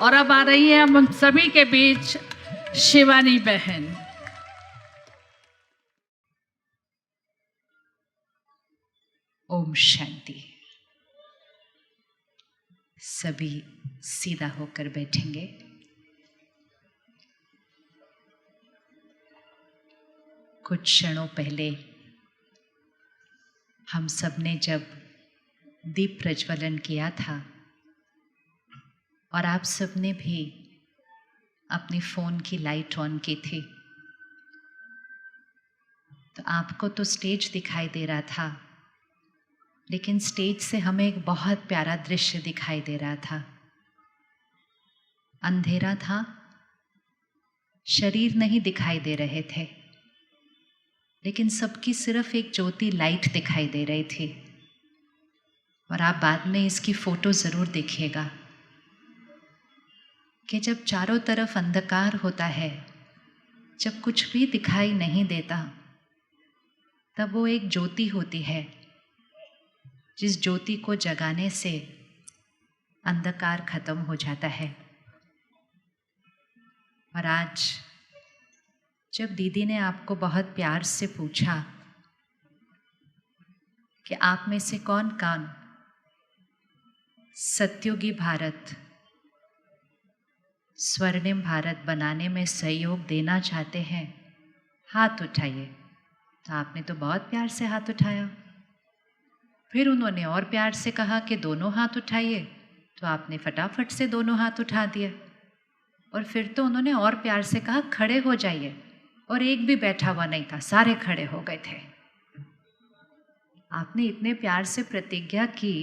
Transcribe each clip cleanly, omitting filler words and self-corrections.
और अब आ रही है हम सभी के बीच शिवानी बहन। ओम शांति। सभी सीधा होकर बैठेंगे। कुछ क्षणों पहले हम सब ने जब दीप प्रज्वलन किया था और आप सब ने भी अपनी फ़ोन की लाइट ऑन की थी, तो आपको तो स्टेज दिखाई दे रहा था, लेकिन स्टेज से हमें एक बहुत प्यारा दृश्य दिखाई दे रहा था। अंधेरा था, शरीर नहीं दिखाई दे रहे थे, लेकिन सबकी सिर्फ एक ज्योति लाइट दिखाई दे रही थी। और आप बाद में इसकी फ़ोटो ज़रूर देखिएगा कि जब चारों तरफ अंधकार होता है, जब कुछ भी दिखाई नहीं देता, तब वो एक ज्योति होती है, जिस ज्योति को जगाने से अंधकार खत्म हो जाता है। और आज जब दीदी ने आपको बहुत प्यार से पूछा कि आप में से कौन कौन सत्युगी भारत, स्वर्णिम भारत बनाने में सहयोग देना चाहते हैं, हाथ उठाइए। तो आपने तो बहुत प्यार से हाथ उठाया। फिर उन्होंने और प्यार से कहा कि दोनों हाथ उठाइए, तो आपने फटाफट से दोनों हाथ उठा दिए। और फिर तो उन्होंने और प्यार से कहा खड़े हो जाइए, और एक भी बैठा हुआ नहीं था, सारे खड़े हो गए थे। आपने इतने प्यार से प्रतिज्ञा की,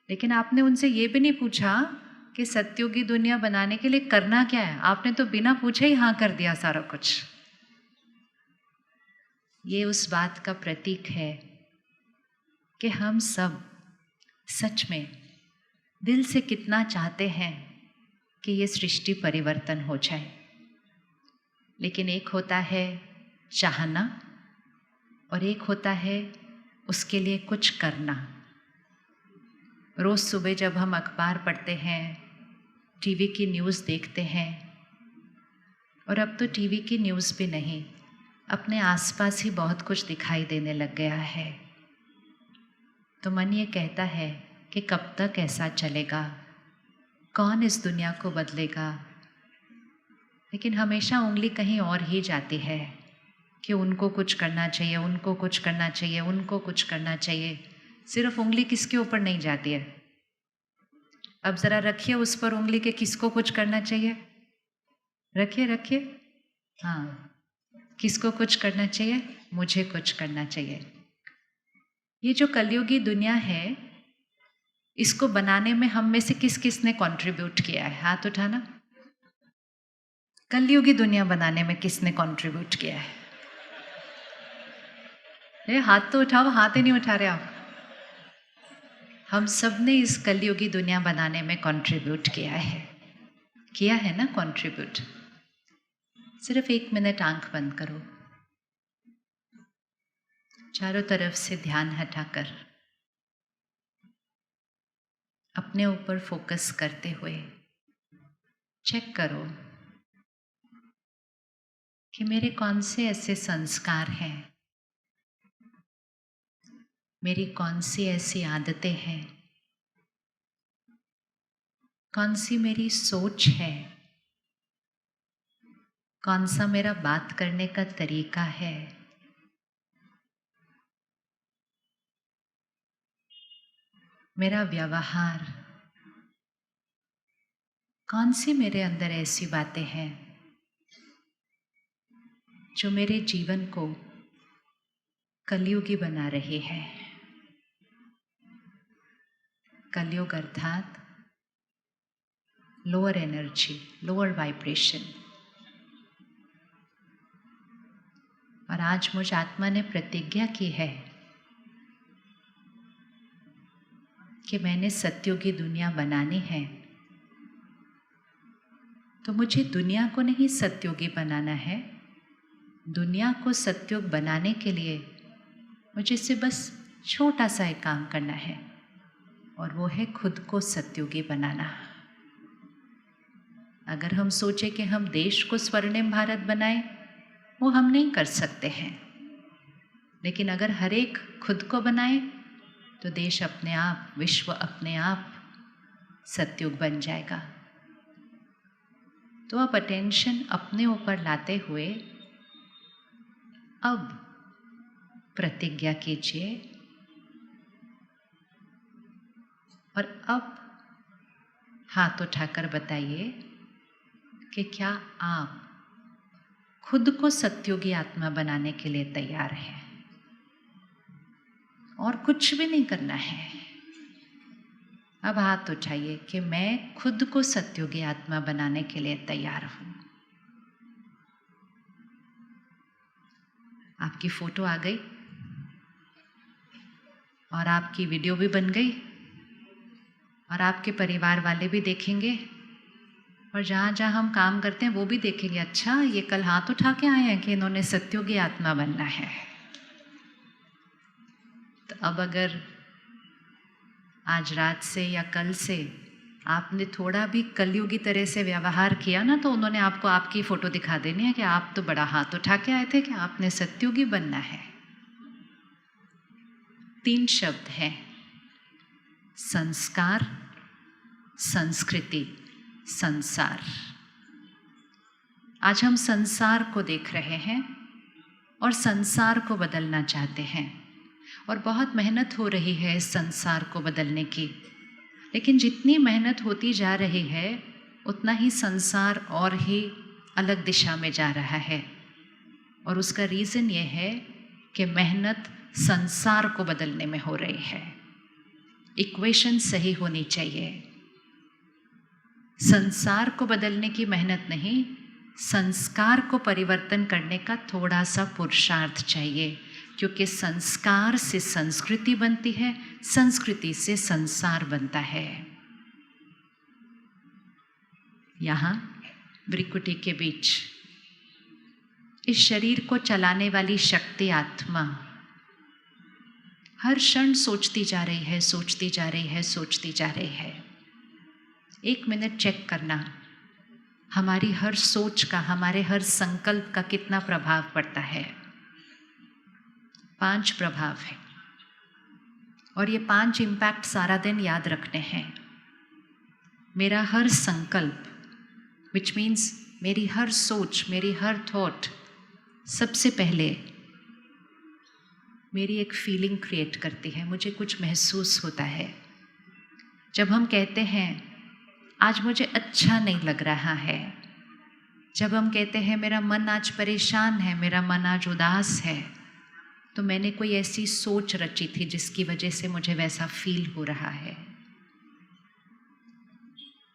लेकिन आपने उनसे ये भी नहीं पूछा कि सत्युगी दुनिया बनाने के लिए करना क्या है। आपने तो बिना पूछे ही हाँ कर दिया सारा कुछ। ये उस बात का प्रतीक है कि हम सब सच में दिल से कितना चाहते हैं कि ये सृष्टि परिवर्तन हो जाए। लेकिन एक होता है चाहना और एक होता है उसके लिए कुछ करना। रोज़ सुबह जब हम अखबार पढ़ते हैं, टीवी की न्यूज़ देखते हैं, और अब तो टीवी की न्यूज़ भी नहीं, अपने आसपास ही बहुत कुछ दिखाई देने लग गया है, तो मन ये कहता है कि कब तक ऐसा चलेगा, कौन इस दुनिया को बदलेगा। लेकिन हमेशा उंगली कहीं और ही जाती है कि उनको कुछ करना चाहिए, उनको कुछ करना चाहिए, उनको कुछ करना चाहिए। सिर्फ उंगली किसके ऊपर नहीं जाती है। अब ज़रा रखिए उस पर उंगली के किसको कुछ करना चाहिए। रखिए रखिए, हाँ, किसको कुछ करना चाहिए, मुझे कुछ करना चाहिए। ये जो कलयुगी दुनिया है, इसको बनाने में हम में से किस किस ने कंट्रीब्यूट किया है, हाथ उठाना। कलयुगी दुनिया बनाने में किसने कंट्रीब्यूट किया है? हाथ तो उठाओ, हाथ ही नहीं उठा रहे आप। हम सब ने इस कलयुगी दुनिया बनाने में कंट्रीब्यूट किया है ना कंट्रीब्यूट। सिर्फ 1 मिनट आंख बंद करो, चारों तरफ से ध्यान हटाकर अपने ऊपर फोकस करते हुए चेक करो कि मेरे कौन से ऐसे संस्कार हैं, मेरी कौन सी ऐसी आदतें हैं, कौन सी मेरी सोच है, कौन सा मेरा बात करने का तरीका है, मेरा व्यवहार, कौन सी मेरे अंदर ऐसी बातें हैं जो मेरे जीवन को कलयुगी बना रही है। कलयुग अर्थात लोअर एनर्जी, लोअर वाइब्रेशन। और आज मुझ आत्मा ने प्रतिज्ञा की है कि मैंने सत्युगी दुनिया बनानी है, तो मुझे दुनिया को नहीं सत्युगी बनाना है। दुनिया को सत्युग बनाने के लिए मुझे से बस छोटा सा एक काम करना है, और वो है खुद को सत्युगी बनाना। अगर हम सोचें कि हम देश को स्वर्णिम भारत बनाएं, वो हम नहीं कर सकते हैं। लेकिन अगर हर एक खुद को बनाए तो देश अपने आप, विश्व अपने आप सतयुग बन जाएगा। तो आप अटेंशन अपने ऊपर लाते हुए अब प्रतिज्ञा कीजिए और अब हाथ उठाकर बताइए कि क्या आप खुद को सतयुगी आत्मा बनाने के लिए तैयार हैं। और कुछ भी नहीं करना है। अब हाथ उठाइए कि मैं खुद को सतयुगी आत्मा बनाने के लिए तैयार हूं। आपकी फोटो आ गई और आपकी वीडियो भी बन गई और आपके परिवार वाले भी देखेंगे और जहाँ जहाँ हम काम करते हैं वो भी देखेंगे, अच्छा ये कल हाथ उठा के आए हैं कि इन्होंने सतयुगी आत्मा बनना है। तो अब अगर आज रात से या कल से आपने थोड़ा भी कलयुगी तरह से व्यवहार किया ना, तो उन्होंने आपको आपकी फ़ोटो दिखा देनी है कि आप तो बड़ा हाथ उठा के आए थे कि आपने सतयुगी बनना है। 3 शब्द हैं, संस्कार, संस्कृति, संसार। आज हम संसार को देख रहे हैं और संसार को बदलना चाहते हैं और बहुत मेहनत हो रही है इस संसार को बदलने की। लेकिन जितनी मेहनत होती जा रही है उतना ही संसार और ही अलग दिशा में जा रहा है। और उसका रीज़न ये है कि मेहनत संसार को बदलने में हो रही है। इक्वेशन सही होनी चाहिए। संसार को बदलने की मेहनत नहीं, संस्कार को परिवर्तन करने का थोड़ा सा पुरुषार्थ चाहिए, क्योंकि संस्कार से संस्कृति बनती है, संस्कृति से संसार बनता है। यहाँ भ्रिकुटी के बीच इस शरीर को चलाने वाली शक्ति आत्मा हर क्षण सोचती जा रही है, सोचती जा रही है, सोचती जा रही है। 1 मिनट चेक करना, हमारी हर सोच का, हमारे हर संकल्प का कितना प्रभाव पड़ता है। 5 प्रभाव है और ये 5 इम्पैक्ट सारा दिन याद रखने हैं। मेरा हर संकल्प, विच मीन्स मेरी हर सोच, मेरी हर थॉट, सबसे पहले मेरी एक फीलिंग क्रिएट करती है, मुझे कुछ महसूस होता है। जब हम कहते हैं आज मुझे अच्छा नहीं लग रहा है, जब हम कहते हैं मेरा मन आज परेशान है, मेरा मन आज उदास है, तो मैंने कोई ऐसी सोच रची थी जिसकी वजह से मुझे वैसा फील हो रहा है।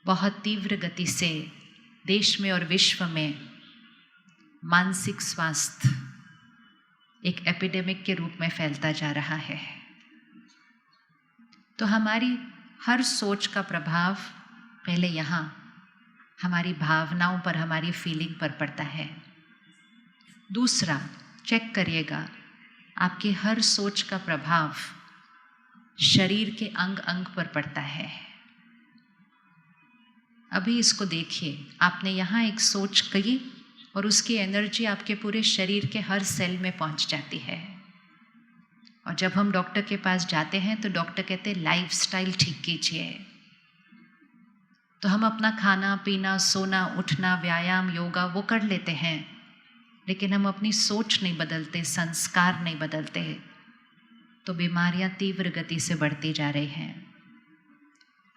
बहुत तीव्र गति से देश में और विश्व में मानसिक स्वास्थ्य एक एपिडेमिक के रूप में फैलता जा रहा है। तो हमारी हर सोच का प्रभाव पहले यहाँ हमारी भावनाओं पर, हमारी फीलिंग पर पड़ता है। दूसरा, चेक करिएगा, आपकी हर सोच का प्रभाव शरीर के अंग अंग पर पड़ता है। अभी इसको देखिए, आपने यहाँ एक सोच कही और उसकी एनर्जी आपके पूरे शरीर के हर सेल में पहुँच जाती है। और जब हम डॉक्टर के पास जाते हैं तो डॉक्टर कहते हैं लाइफस्टाइल ठीक कीजिए। तो हम अपना खाना पीना, सोना, उठना, व्यायाम, योगा वो कर लेते हैं, लेकिन हम अपनी सोच नहीं बदलते, संस्कार नहीं बदलते, तो बीमारियां तीव्र गति से बढ़ती जा रही हैं।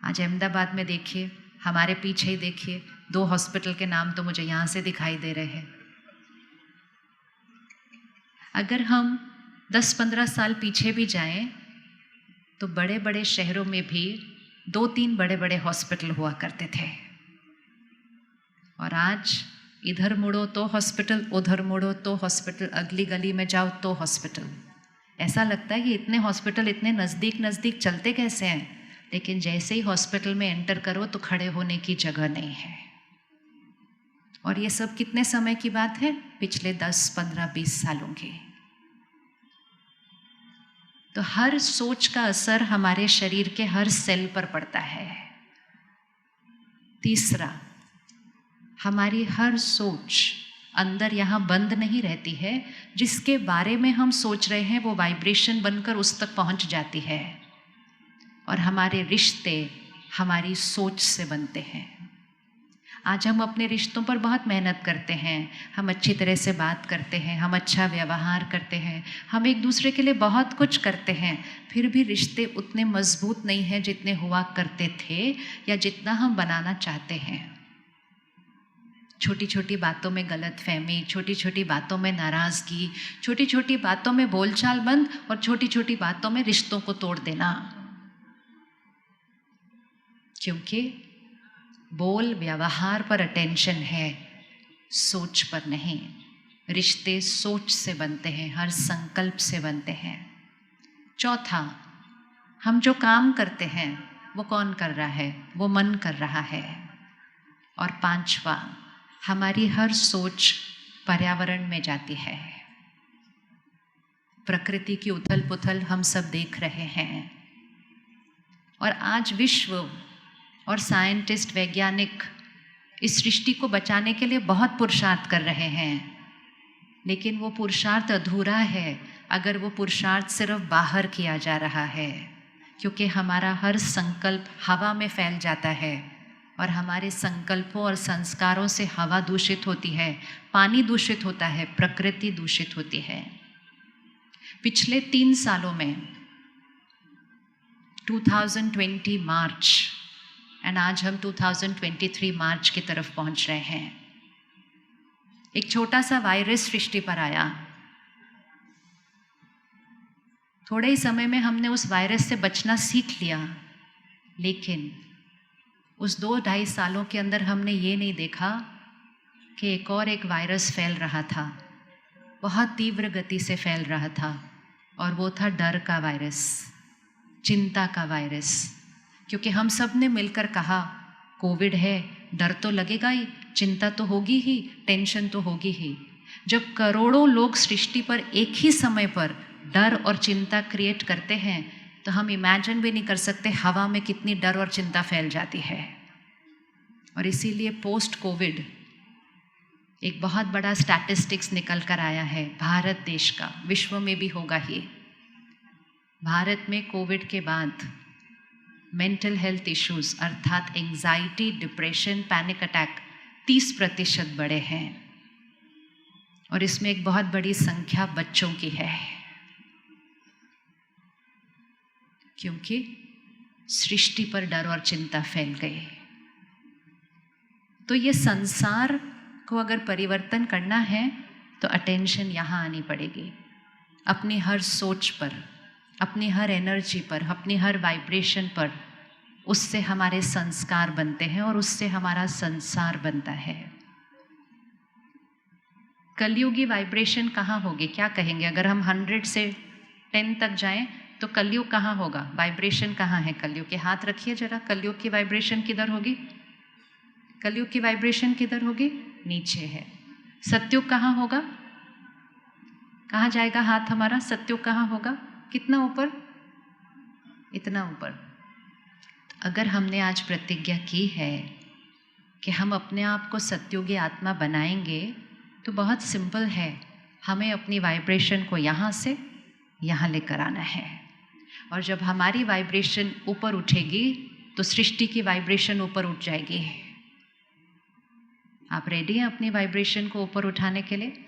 आज अहमदाबाद में देखिए, हमारे पीछे ही देखिए, 2 हॉस्पिटल के नाम तो मुझे यहाँ से दिखाई दे रहे हैं। अगर हम 10-15 साल पीछे भी जाएं तो बड़े बड़े शहरों में भी 2-3 बड़े बड़े हॉस्पिटल हुआ करते थे, और आज इधर मुड़ो तो हॉस्पिटल, उधर मुड़ो तो हॉस्पिटल, अगली गली में जाओ तो हॉस्पिटल। ऐसा लगता है कि इतने हॉस्पिटल इतने नज़दीक नज़दीक चलते कैसे हैं, लेकिन जैसे ही हॉस्पिटल में एंटर करो तो खड़े होने की जगह नहीं है। और ये सब कितने समय की बात है? पिछले 10, 15, 20 सालों की। तो हर सोच का असर हमारे शरीर के हर सेल पर पड़ता है। तीसरा, हमारी हर सोच अंदर यहाँ बंद नहीं रहती है, जिसके बारे में हम सोच रहे हैं वो वाइब्रेशन बनकर उस तक पहुँच जाती है। और हमारे रिश्ते हमारी सोच से बनते हैं। आज हम अपने रिश्तों पर बहुत मेहनत करते हैं, हम अच्छी तरह से बात करते हैं, हम अच्छा व्यवहार करते हैं, हम एक दूसरे के लिए बहुत कुछ करते हैं, फिर भी रिश्ते उतने मजबूत नहीं हैं जितने हुआ करते थे या जितना हम बनाना चाहते हैं। छोटी छोटी बातों में गलतफहमी, छोटी छोटी बातों में नाराज़गी, छोटी छोटी बातों में बोलचाल बंद और छोटी छोटी बातों में रिश्तों को तोड़ देना। क्योंकि बोल व्यवहार पर अटेंशन है, सोच पर नहीं। रिश्ते सोच से बनते हैं, हर संकल्प से बनते हैं। चौथा, हम जो काम करते हैं वो कौन कर रहा है? वो मन कर रहा है। और पांचवा, हमारी हर सोच पर्यावरण में जाती है। प्रकृति की उथल पुथल हम सब देख रहे हैं। और आज विश्व और साइंटिस्ट, वैज्ञानिक इस सृष्टि को बचाने के लिए बहुत पुरुषार्थ कर रहे हैं, लेकिन वो पुरुषार्थ अधूरा है अगर वो पुरुषार्थ सिर्फ बाहर किया जा रहा है। क्योंकि हमारा हर संकल्प हवा में फैल जाता है और हमारे संकल्पों और संस्कारों से हवा दूषित होती है, पानी दूषित होता है, प्रकृति दूषित होती है। पिछले 3 सालों में 2020 मार्च एंड आज हम 2023 मार्च की तरफ पहुंच रहे हैं। एक छोटा सा वायरस सृष्टि पर आया। थोड़े ही समय में हमने उस वायरस से बचना सीख लिया, लेकिन उस 2-2.5 सालों के अंदर हमने ये नहीं देखा कि एक वायरस फैल रहा था, बहुत तीव्र गति से फैल रहा था, और वो था डर का वायरस, चिंता का वायरस। क्योंकि हम सब ने मिलकर कहा कोविड है, डर तो लगेगा ही, चिंता तो होगी ही, टेंशन तो होगी ही। जब करोड़ों लोग सृष्टि पर एक ही समय पर डर और चिंता क्रिएट करते हैं तो हम इमेजिन भी नहीं कर सकते हवा में कितनी डर और चिंता फैल जाती है। और इसीलिए पोस्ट कोविड एक बहुत बड़ा स्टैटिस्टिक्स निकल कर आया है भारत देश का, विश्व में भी होगा ही। भारत में कोविड के बाद मेंटल हेल्थ इश्यूज अर्थात एंजाइटी, डिप्रेशन, पैनिक अटैक 30% बढ़े हैं, और इसमें एक बहुत बड़ी संख्या बच्चों की है, क्योंकि सृष्टि पर डर और चिंता फैल गई। तो ये संसार को अगर परिवर्तन करना है तो अटेंशन यहाँ आनी पड़ेगी, अपनी हर सोच पर, अपनी हर एनर्जी पर, अपनी हर वाइब्रेशन पर। उससे हमारे संस्कार बनते हैं और उससे हमारा संसार बनता है। कलयुगी वाइब्रेशन कहाँ होगी? क्या कहेंगे? अगर हम 100 से 10 तक जाएं तो कलयुग कहाँ होगा? वाइब्रेशन कहाँ है कलयुग के? हाथ रखिए जरा, कलयुग की वाइब्रेशन किधर होगी? कलयुग की वाइब्रेशन किधर होगी? नीचे है। सतयुग कहाँ होगा? कहाँ जाएगा हाथ हमारा? सतयुग कहाँ होगा? कितना ऊपर? इतना ऊपर। अगर हमने आज प्रतिज्ञा की है कि हम अपने आप को सतयुगी आत्मा बनाएंगे, तो बहुत सिंपल है, हमें अपनी वाइब्रेशन को यहाँ से यहाँ लेकर आना है। और जब हमारी वाइब्रेशन ऊपर उठेगी तो सृष्टि की वाइब्रेशन ऊपर उठ जाएगी। आप रेडी हैं अपनी वाइब्रेशन को ऊपर उठाने के लिए?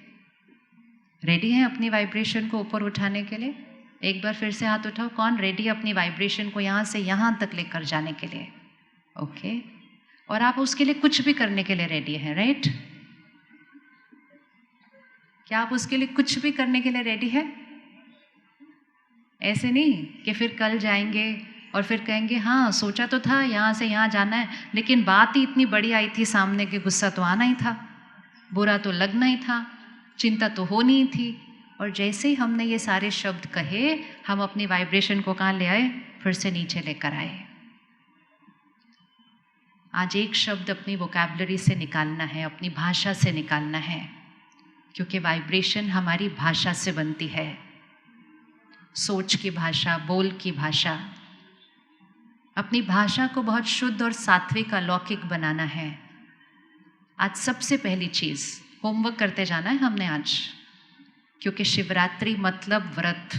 रेडी हैं अपनी वाइब्रेशन को ऊपर उठाने के लिए? एक बार फिर से हाथ उठाओ, कौन रेडी है अपनी वाइब्रेशन को यहाँ से यहाँ तक लेकर जाने के लिए? ओके। और आप उसके लिए कुछ भी करने के लिए रेडी हैं, राइट? क्या आप उसके लिए कुछ भी करने के लिए रेडी है? ऐसे नहीं कि फिर कल जाएंगे और फिर कहेंगे हाँ सोचा तो था यहाँ से यहाँ जाना है, लेकिन बात ही इतनी बड़ी आई थी सामने कि गुस्सा तो आना ही था, बुरा तो लगना ही था, चिंता तो होनी ही थी। और जैसे ही हमने ये सारे शब्द कहे, हम अपनी वाइब्रेशन को कहाँ ले आए? फिर से नीचे लेकर आए। आज एक शब्द अपनी वोकैबुलरी से निकालना है, अपनी भाषा से निकालना है, क्योंकि वाइब्रेशन हमारी भाषा से बनती है। सोच की भाषा, बोल की भाषा। अपनी भाषा को बहुत शुद्ध और सात्विक, अलौकिक बनाना है। आज सबसे पहली चीज़ होमवर्क करते जाना है हमने आज, क्योंकि शिवरात्रि मतलब व्रत,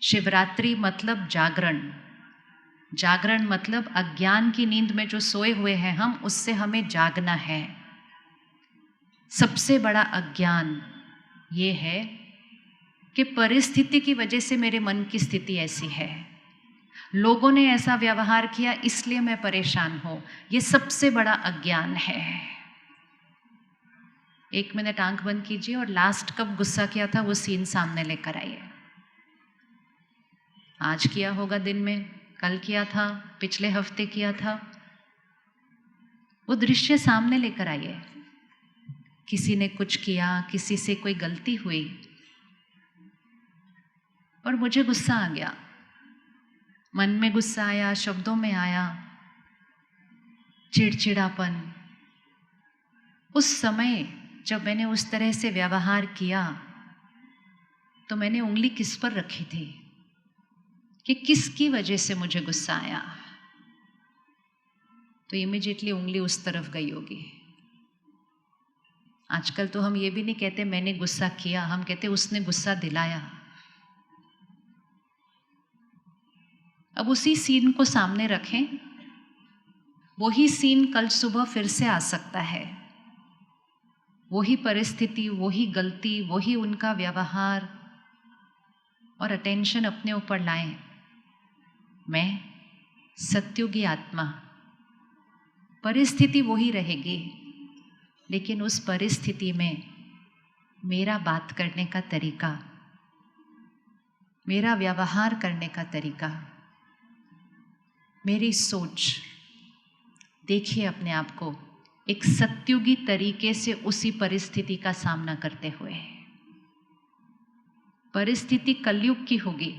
शिवरात्रि मतलब जागरण, जागरण मतलब अज्ञान की नींद में जो सोए हुए हैं हम, उससे हमें जागना है। सबसे बड़ा अज्ञान ये है कि परिस्थिति की वजह से मेरे मन की स्थिति ऐसी है, लोगों ने ऐसा व्यवहार किया इसलिए मैं परेशान हूं। ये सबसे बड़ा अज्ञान है। 1 मिनट आंख बंद कीजिए और लास्ट कब गुस्सा किया था वो सीन सामने लेकर आइए। आज किया होगा, दिन में, कल किया था, पिछले हफ्ते किया था, वो दृश्य सामने लेकर आइए। किसी ने कुछ किया, किसी से कोई गलती हुई और मुझे गुस्सा आ गया, मन में गुस्सा आया, शब्दों में आया, चिड़चिड़ापन। उस समय जब मैंने उस तरह से व्यवहार किया तो मैंने उंगली किस पर रखी थी कि किसकी वजह से मुझे गुस्सा आया, तो इमीडिएटली उंगली उस तरफ गई होगी। आजकल तो हम ये भी नहीं कहते मैंने गुस्सा किया, हम कहते उसने गुस्सा दिलाया। अब उसी सीन को सामने रखें, वही सीन कल सुबह फिर से आ सकता है, वही परिस्थिति, वही गलती, वही उनका व्यवहार, और अटेंशन अपने ऊपर लाएं। मैं सत्युगी आत्मा, परिस्थिति वही रहेगी, लेकिन उस परिस्थिति में मेरा बात करने का तरीका, मेरा व्यवहार करने का तरीका, मेरी सोच, देखिए अपने आप को एक सत्युगी तरीके से उसी परिस्थिति का सामना करते हुए। परिस्थिति कलयुग की होगी,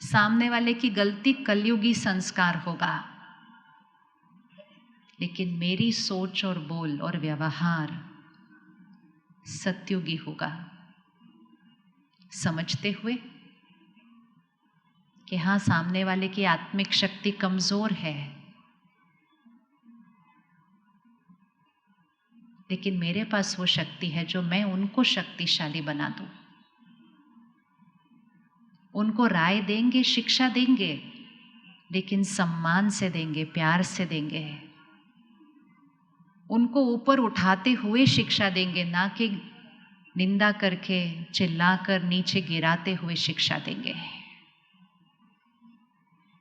सामने वाले की गलती कलयुगी संस्कार होगा, लेकिन मेरी सोच और बोल और व्यवहार सत्युगी होगा। समझते हुए कि हाँ, सामने वाले की आत्मिक शक्ति कमजोर है, लेकिन मेरे पास वो शक्ति है जो मैं उनको शक्तिशाली बना दूं। उनको राय देंगे, शिक्षा देंगे, लेकिन सम्मान से देंगे, प्यार से देंगे। उनको ऊपर उठाते हुए शिक्षा देंगे, ना कि निंदा करके, चिल्लाकर नीचे गिराते हुए शिक्षा देंगे।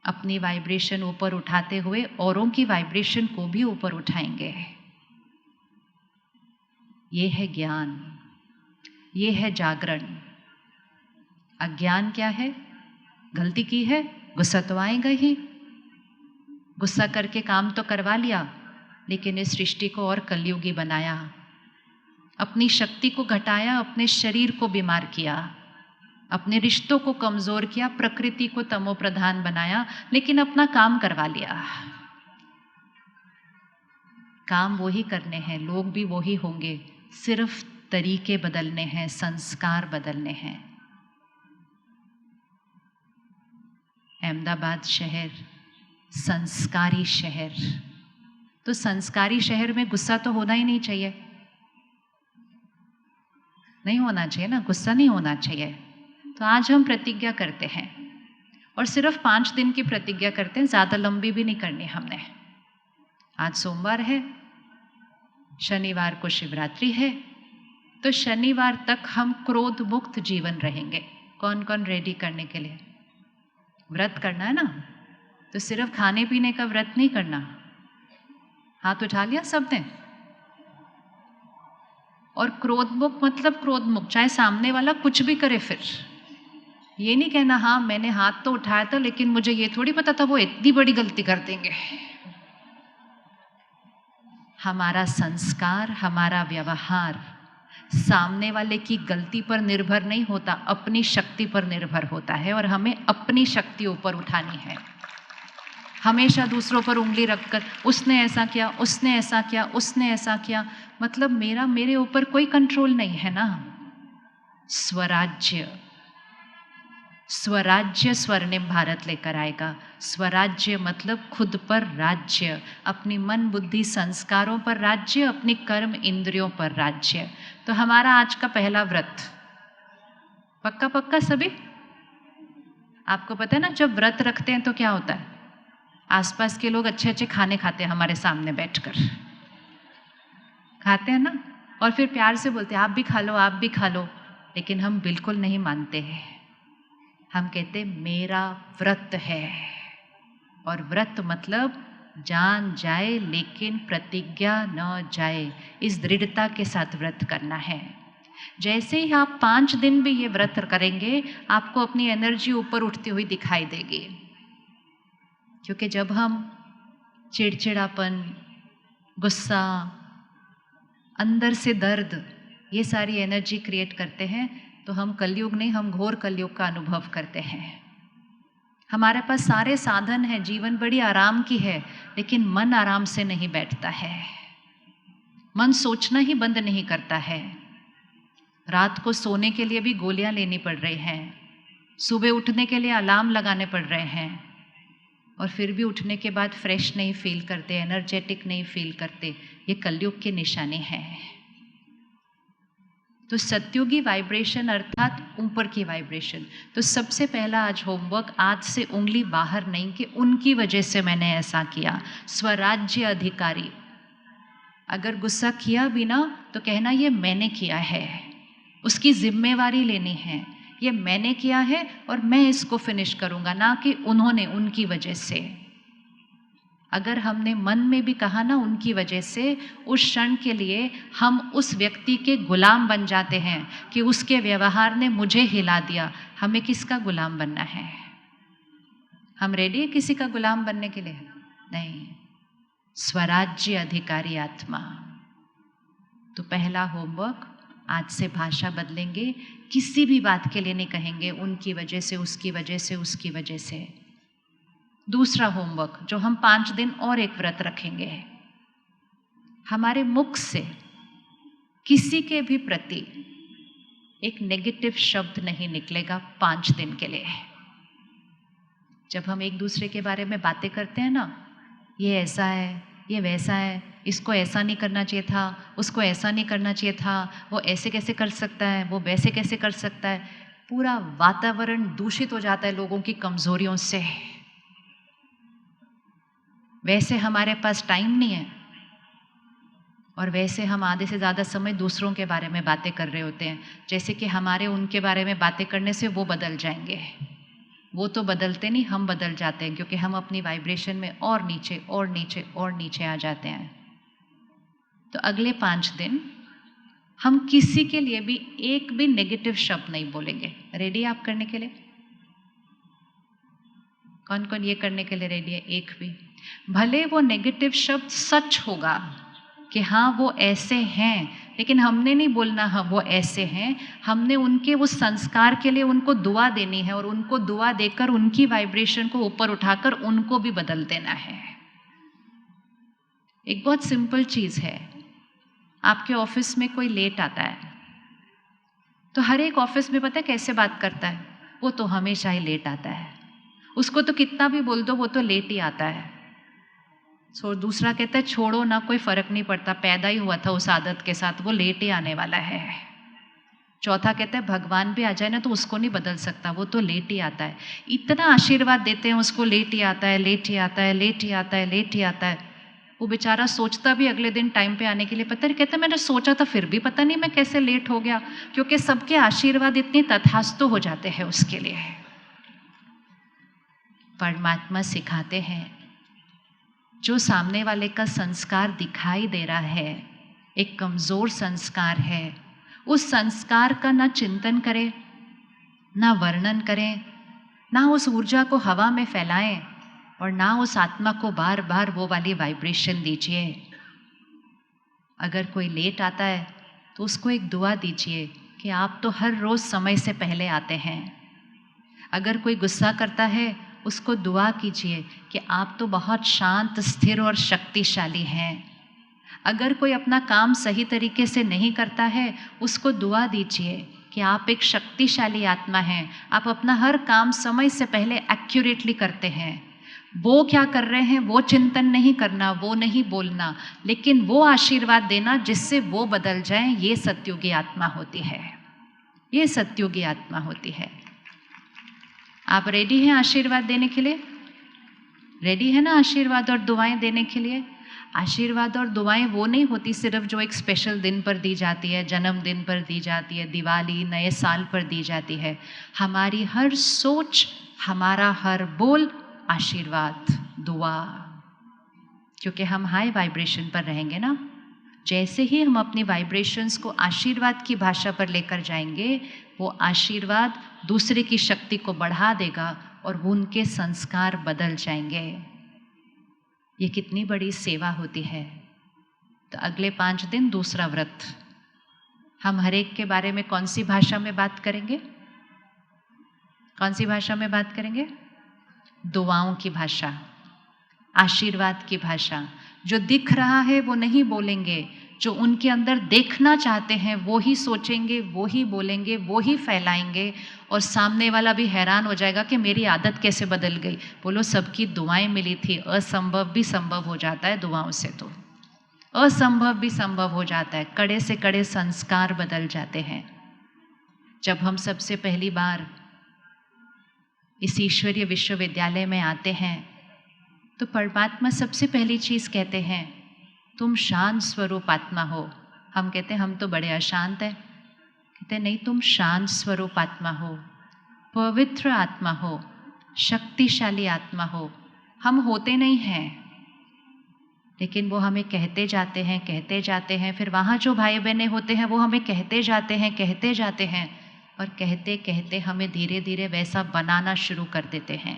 अपनी वाइब्रेशन ऊपर उठाते हुए औरों की वाइब्रेशन को भी ऊपर उठाएंगे। ये है ज्ञान, ये है जागरण। अज्ञान क्या है? गलती की है, गुस्सा तो आएगा ही, गुस्सा करके काम तो करवा लिया, लेकिन इस सृष्टि को और कलयुगी बनाया, अपनी शक्ति को घटाया, अपने शरीर को बीमार किया, अपने रिश्तों को कमजोर किया, प्रकृति को तमो प्रधान बनाया, लेकिन अपना काम करवा लिया। काम वही करने हैं, लोग भी वही होंगे, सिर्फ तरीके बदलने हैं, संस्कार बदलने हैं। अहमदाबाद शहर संस्कारी शहर, तो संस्कारी शहर में गुस्सा तो होना ही नहीं चाहिए, नहीं होना चाहिए ना, गुस्सा नहीं होना चाहिए। तो आज हम प्रतिज्ञा करते हैं, और सिर्फ 5 दिन की प्रतिज्ञा करते हैं, ज़्यादा लंबी भी नहीं करनी हमने। आज सोमवार है, शनिवार को शिवरात्रि है, तो शनिवार तक हम क्रोध मुक्त जीवन रहेंगे। कौन कौन रेडी करने के लिए? व्रत करना है ना, तो सिर्फ खाने पीने का व्रत नहीं करना। हाथ उठा लिया सबने? और क्रोध मुक्त मतलब क्रोध मुक्त, चाहे सामने वाला कुछ भी करे, फिर ये नहीं कहना हाँ मैंने हाथ तो उठाया था लेकिन मुझे ये थोड़ी पता था वो इतनी बड़ी गलती कर देंगे। हमारा संस्कार, हमारा व्यवहार सामने वाले की गलती पर निर्भर नहीं होता, अपनी शक्ति पर निर्भर होता है, और हमें अपनी शक्ति ऊपर उठानी है। हमेशा दूसरों पर उंगली रखकर उसने ऐसा किया, उसने ऐसा किया, उसने ऐसा किया, मतलब मेरे ऊपर कोई कंट्रोल नहीं है ना। स्वराज्य, स्वराज्य स्वर्णिम भारत लेकर आएगा। स्वराज्य मतलब खुद पर राज्य, अपनी मन बुद्धि संस्कारों पर राज्य, अपनी कर्म इंद्रियों पर राज्य। तो हमारा आज का पहला व्रत, पक्का पक्का सभी? आपको पता है ना, जब व्रत रखते हैं तो क्या होता है, आसपास के लोग अच्छे अच्छे खाने खाते हैं हमारे सामने बैठकर, खाते हैं ना, और फिर प्यार से बोलते हैं आप भी खा लो, आप भी खा लो। लेकिन हम बिल्कुल नहीं मानते हैं, हम कहते मेरा व्रत है। और व्रत मतलब जान जाए लेकिन प्रतिज्ञा न जाए, इस दृढ़ता के साथ व्रत करना है। जैसे ही आप 5 दिन भी ये व्रत करेंगे, आपको अपनी एनर्जी ऊपर उठती हुई दिखाई देगी। क्योंकि जब हम चिड़चिड़ापन, गुस्सा, अंदर से दर्द, ये सारी एनर्जी क्रिएट करते हैं, तो हम कलयुग नहीं, हम घोर कलयुग का अनुभव करते हैं। हमारे पास सारे साधन हैं, जीवन बड़ी आराम की है, लेकिन मन आराम से नहीं बैठता है। मन सोचना ही बंद नहीं करता है। रात को सोने के लिए भी गोलियां लेनी पड़ रही हैं, सुबह उठने के लिए अलार्म लगाने पड़ रहे हैं, और फिर भी उठने के बाद फ्रेश नहीं फील करते, एनर्जेटिक नहीं फील करते। ये कलयुग की निशानी है। तो सत्युगी वाइब्रेशन अर्थात ऊपर की वाइब्रेशन। तो सबसे पहला आज होमवर्क, आज से उंगली बाहर नहीं कि उनकी वजह से मैंने ऐसा किया। स्वराज्य अधिकारी, अगर गुस्सा किया भी ना तो कहना ये मैंने किया है, उसकी जिम्मेवारी लेनी है, ये मैंने किया है और मैं इसको फिनिश करूँगा, ना कि उन्होंने, उनकी वजह से। अगर हमने मन में भी कहा ना उनकी वजह से, उस क्षण के लिए हम उस व्यक्ति के गुलाम बन जाते हैं कि उसके व्यवहार ने मुझे हिला दिया। हमें किसका गुलाम बनना है? हम रेडी है किसी का गुलाम बनने के लिए? नहीं, स्वराज्य अधिकारी आत्मा। तो पहला होमवर्क, आज से भाषा बदलेंगे, किसी भी बात के लिए नहीं कहेंगे उनकी वजह से, उसकी वजह से, उसकी वजह से। दूसरा होमवर्क, जो हम 5 दिन और एक व्रत रखेंगे, हमारे मुख से किसी के भी प्रति एक नेगेटिव शब्द नहीं निकलेगा 5 दिन के लिए। जब हम एक दूसरे के बारे में बातें करते हैं ना, ये ऐसा है, ये वैसा है, इसको ऐसा नहीं करना चाहिए था, उसको ऐसा नहीं करना चाहिए था, वो ऐसे कैसे कर सकता है, वो वैसे कैसे कर सकता है, पूरा वातावरण दूषित हो जाता है लोगों की कमजोरियों से। वैसे हमारे पास टाइम नहीं है, और वैसे हम आधे से ज़्यादा समय दूसरों के बारे में बातें कर रहे होते हैं, जैसे कि हमारे उनके बारे में बातें करने से वो बदल जाएंगे। वो तो बदलते नहीं, हम बदल जाते हैं, क्योंकि हम अपनी वाइब्रेशन में और नीचे और नीचे और नीचे आ जाते हैं। तो अगले 5 दिन हम किसी के लिए भी एक भी नेगेटिव शब्द नहीं बोलेंगे। रेडी आप करने के लिए? कौन कौन ये करने के लिए रेडी है? एक भी? भले वो नेगेटिव शब्द सच होगा कि हाँ वो ऐसे हैं, लेकिन हमने नहीं बोलना हाँ वो ऐसे हैं, हमने उनके उस संस्कार के लिए उनको दुआ देनी है, और उनको दुआ देकर उनकी वाइब्रेशन को ऊपर उठाकर उनको भी बदल देना है। एक बहुत सिंपल चीज़ है, आपके ऑफिस में कोई लेट आता है, तो हर एक ऑफिस में पता है कैसे बात करता है? वो तो हमेशा ही लेट आता है, उसको तो कितना भी बोल दो वो तो लेट ही आता है। दूसरा कहता है छोड़ो ना, कोई फर्क नहीं पड़ता, पैदा ही हुआ था उस आदत के साथ, वो लेट ही आने वाला है। चौथा कहता है भगवान भी आ जाए ना तो उसको नहीं बदल सकता, वो तो लेट ही आता है। इतना आशीर्वाद देते हैं उसको, लेट ही आता है, लेट ही आता है, लेट ही आता है, लेट ही आता है। वो बेचारा सोचता भी अगले दिन टाइम पे आने के लिए, पता नहीं, कहता मैंने सोचा था फिर भी पता नहीं मैं कैसे लेट हो गया, क्योंकि सबके आशीर्वाद इतने तथास्तु हो जाते हैं उसके लिए। परमात्मा सिखाते हैं, जो सामने वाले का संस्कार दिखाई दे रहा है, एक कमज़ोर संस्कार है, उस संस्कार का ना चिंतन करें, ना वर्णन करें, ना उस ऊर्जा को हवा में फैलाएं, और ना उस आत्मा को बार बार वो वाली वाइब्रेशन दीजिए। अगर कोई लेट आता है तो उसको एक दुआ दीजिए कि आप तो हर रोज़ समय से पहले आते हैं। अगर कोई गुस्सा करता है, उसको दुआ कीजिए कि आप तो बहुत शांत, स्थिर और शक्तिशाली हैं। अगर कोई अपना काम सही तरीके से नहीं करता है, उसको दुआ दीजिए कि आप एक शक्तिशाली आत्मा हैं। आप अपना हर काम समय से पहले एक्यूरेटली करते हैं। वो क्या कर रहे हैं वो चिंतन नहीं करना, वो नहीं बोलना, लेकिन वो आशीर्वाद देना जिससे वो बदल जाएं। ये सत्युगी आत्मा होती है, ये सत्युगी आत्मा होती है। आप रेडी हैं आशीर्वाद देने के लिए? रेडी है ना आशीर्वाद और दुआएं देने के लिए? आशीर्वाद और दुआएं वो नहीं होती सिर्फ जो एक स्पेशल दिन पर दी जाती है, जन्मदिन पर दी जाती है, दिवाली, नए साल पर दी जाती है। हमारी हर सोच, हमारा हर बोल आशीर्वाद, दुआ, क्योंकि हम हाई वाइब्रेशन पर रहेंगे ना। जैसे ही हम अपनी वाइब्रेशंस को आशीर्वाद की भाषा पर लेकर जाएंगे, वो आशीर्वाद दूसरे की शक्ति को बढ़ा देगा और वो उनके संस्कार बदल जाएंगे। ये कितनी बड़ी सेवा होती है। तो अगले 5 दिन दूसरा व्रत, हम हर एक के बारे में कौन सी भाषा में बात करेंगे? कौन सी भाषा में बात करेंगे? दुआओं की भाषा, आशीर्वाद की भाषा। जो दिख रहा है वो नहीं बोलेंगे, जो उनके अंदर देखना चाहते हैं वो ही सोचेंगे, वो ही बोलेंगे, वो ही फैलाएंगे। और सामने वाला भी हैरान हो जाएगा कि मेरी आदत कैसे बदल गई। बोलो, सबकी दुआएं मिली थी। असंभव भी संभव हो जाता है दुआओं से, तो असंभव भी संभव हो जाता है। कड़े से कड़े संस्कार बदल जाते हैं। जब हम सबसे पहली बार इस ईश्वरीय विश्वविद्यालय में आते हैं तो परमात्मा सबसे पहली चीज़ कहते हैं, तुम शांत स्वरूप आत्मा हो। हम कहते हैं हम तो बड़े अशांत हैं। कहते हैं नहीं, तुम शांत स्वरूप आत्मा हो, पवित्र आत्मा हो, शक्तिशाली आत्मा हो। हम होते नहीं हैं, लेकिन वो हमें कहते जाते हैं। फिर वहाँ जो भाई बहनें होते हैं वो हमें कहते जाते हैं और कहते कहते हमें धीरे धीरे वैसा बनाना शुरू कर देते हैं।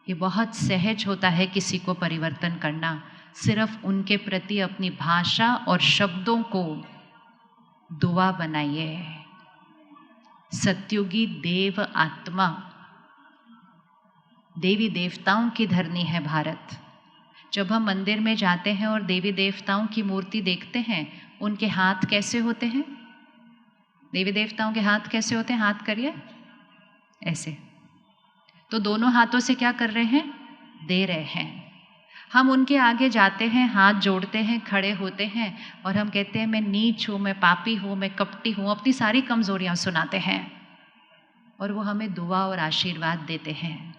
ये बहुत सहज होता है किसी को परिवर्तन करना। सिर्फ उनके प्रति अपनी भाषा और शब्दों को दुआ बनाइए। सत्युगी देव आत्मा, देवी देवताओं की धरनी है भारत। जब हम मंदिर में जाते हैं और देवी देवताओं की मूर्ति देखते हैं, उनके हाथ कैसे होते हैं? देवी देवताओं के हाथ कैसे होते हैं? हाथ करिए ऐसे। तो दोनों हाथों से क्या कर रहे हैं? दे रहे हैं। हम उनके आगे जाते हैं, हाथ जोड़ते हैं, खड़े होते हैं और हम कहते हैं मैं नीच हूँ, मैं पापी हूँ, मैं कपटी हूँ, अपनी सारी कमजोरियाँ सुनाते हैं। और वो हमें दुआ और आशीर्वाद देते हैं।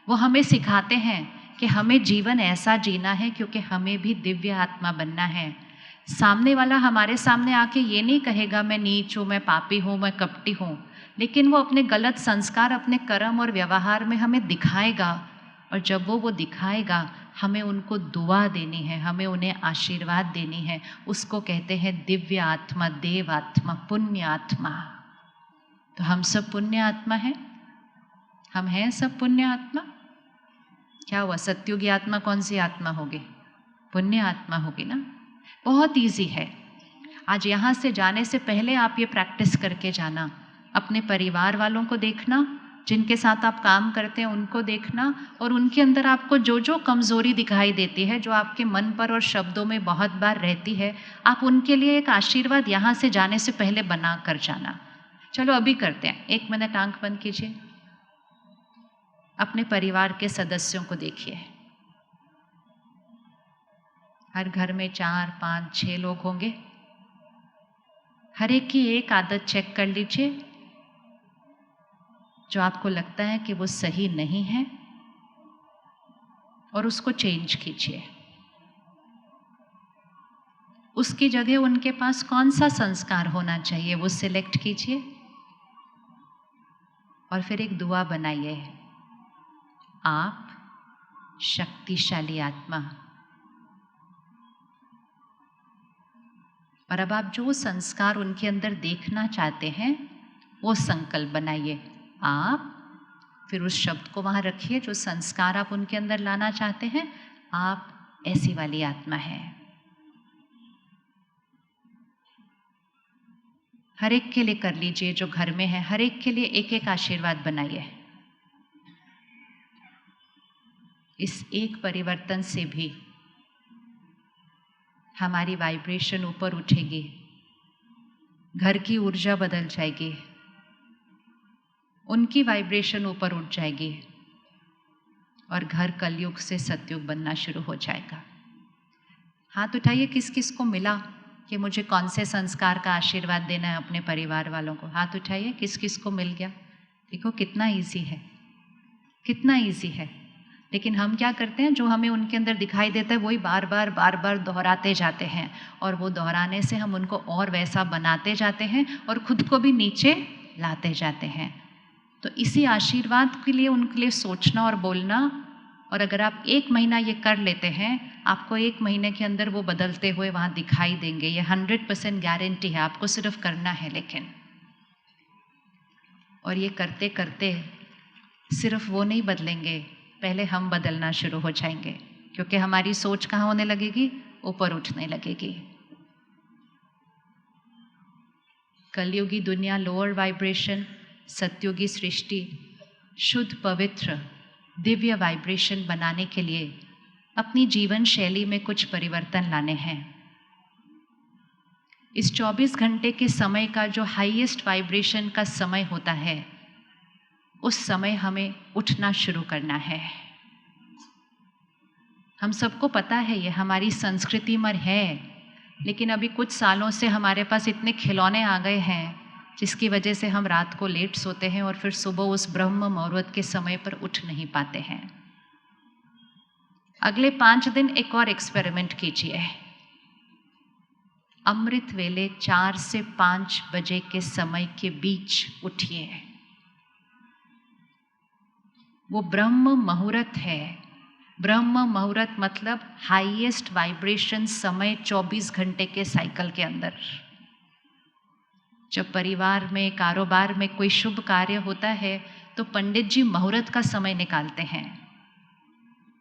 वो हमें सिखाते हैं कि हमें जीवन ऐसा जीना है क्योंकि हमें भी दिव्य आत्मा बनना है। सामने वाला हमारे सामने आके ये नहीं कहेगा मैं नीच हूँ, मैं पापी हूँ, मैं कपटी हूँ, लेकिन वो अपने गलत संस्कार, अपने कर्म और व्यवहार में हमें दिखाएगा। और जब वो दिखाएगा, हमें उनको दुआ देनी है, हमें उन्हें आशीर्वाद देनी है। उसको कहते हैं दिव्य आत्मा, देव आत्मा, पुण्य आत्मा। तो हम सब पुण्य आत्मा हैं। हम हैं सब पुण्य आत्मा। क्या हुआ? सत्युगी आत्मा कौन सी आत्मा होगी? पुण्य आत्मा होगी ना। बहुत ईजी है। आज यहाँ से जाने से पहले आप ये प्रैक्टिस करके जाना। अपने परिवार वालों को देखना, जिनके साथ आप काम करते हैं उनको देखना, और उनके अंदर आपको जो जो कमज़ोरी दिखाई देती है, जो आपके मन पर और शब्दों में बहुत बार रहती है, आप उनके लिए एक आशीर्वाद यहाँ से जाने से पहले बना कर जाना। चलो अभी करते हैं। 1 मिनट आंख बंद कीजिए। अपने परिवार के सदस्यों को देखिए। हर घर में 4, 5, 6 लोग होंगे। हर एक की एक आदत चेक कर लीजिए जो आपको लगता है कि वो सही नहीं है, और उसको चेंज कीजिए। उसकी जगह उनके पास कौन सा संस्कार होना चाहिए वो सिलेक्ट कीजिए, और फिर एक दुआ बनाइए। आप शक्तिशाली आत्मा। और अब आप जो संस्कार उनके अंदर देखना चाहते हैं वो संकल्प बनाइए। आप फिर उस शब्द को वहाँ रखिए जो संस्कार आप उनके अंदर लाना चाहते हैं। आप ऐसी वाली आत्मा है। हर एक के लिए कर लीजिए जो घर में है। हर एक के लिए एक एक आशीर्वाद बनाइए। इस एक परिवर्तन से भी हमारी वाइब्रेशन ऊपर उठेगी। घर की ऊर्जा बदल जाएगी, उनकी वाइब्रेशन ऊपर उठ जाएगी और घर कलयुग से सतयुग बनना शुरू हो जाएगा। हाथ उठाइए किस किस को मिला कि मुझे कौन से संस्कार का आशीर्वाद देना है अपने परिवार वालों को। हाथ उठाइए किस किस को मिल गया। देखो कितना इजी है, कितना इजी है। लेकिन हम क्या करते हैं, जो हमें उनके अंदर दिखाई देता है वही बार बार दोहराते जाते हैं, और वो दोहराने से हम उनको और वैसा बनाते जाते हैं और खुद को भी नीचे लाते जाते हैं। तो इसी आशीर्वाद के लिए उनके लिए सोचना और बोलना, और अगर आप 1 महीना ये कर लेते हैं, आपको 1 महीने के अंदर वो बदलते हुए वहाँ दिखाई देंगे। ये 100% गारंटी है, आपको सिर्फ करना है। लेकिन और ये करते करते सिर्फ वो नहीं बदलेंगे, पहले हम बदलना शुरू हो जाएंगे, क्योंकि हमारी सोच कहाँ होने लगेगी, ऊपर उठने लगेगी। कलयुगी दुनिया लोअर वाइब्रेशन, सतयुगी सृष्टि शुद्ध पवित्र दिव्य वाइब्रेशन बनाने के लिए अपनी जीवन शैली में कुछ परिवर्तन लाने हैं। इस 24 घंटे के समय का जो हाईएस्ट वाइब्रेशन का समय होता है, उस समय हमें उठना शुरू करना है। हम सबको पता है, ये हमारी संस्कृति में है, लेकिन अभी कुछ सालों से हमारे पास इतने खिलौने आ गए हैं जिसकी वजह से हम रात को लेट सोते हैं और फिर सुबह उस ब्रह्म मुहूर्त के समय पर उठ नहीं पाते हैं। अगले 5 दिन एक और एक्सपेरिमेंट कीजिए। अमृत वेले 4 से 5 बजे के समय के बीच उठिए। वो ब्रह्म मुहूर्त है। ब्रह्म मुहूर्त मतलब हाईएस्ट वाइब्रेशन समय 24 घंटे के साइकिल के अंदर। जब परिवार में, कारोबार में कोई शुभ कार्य होता है तो पंडित जी मुहूर्त का समय निकालते हैं,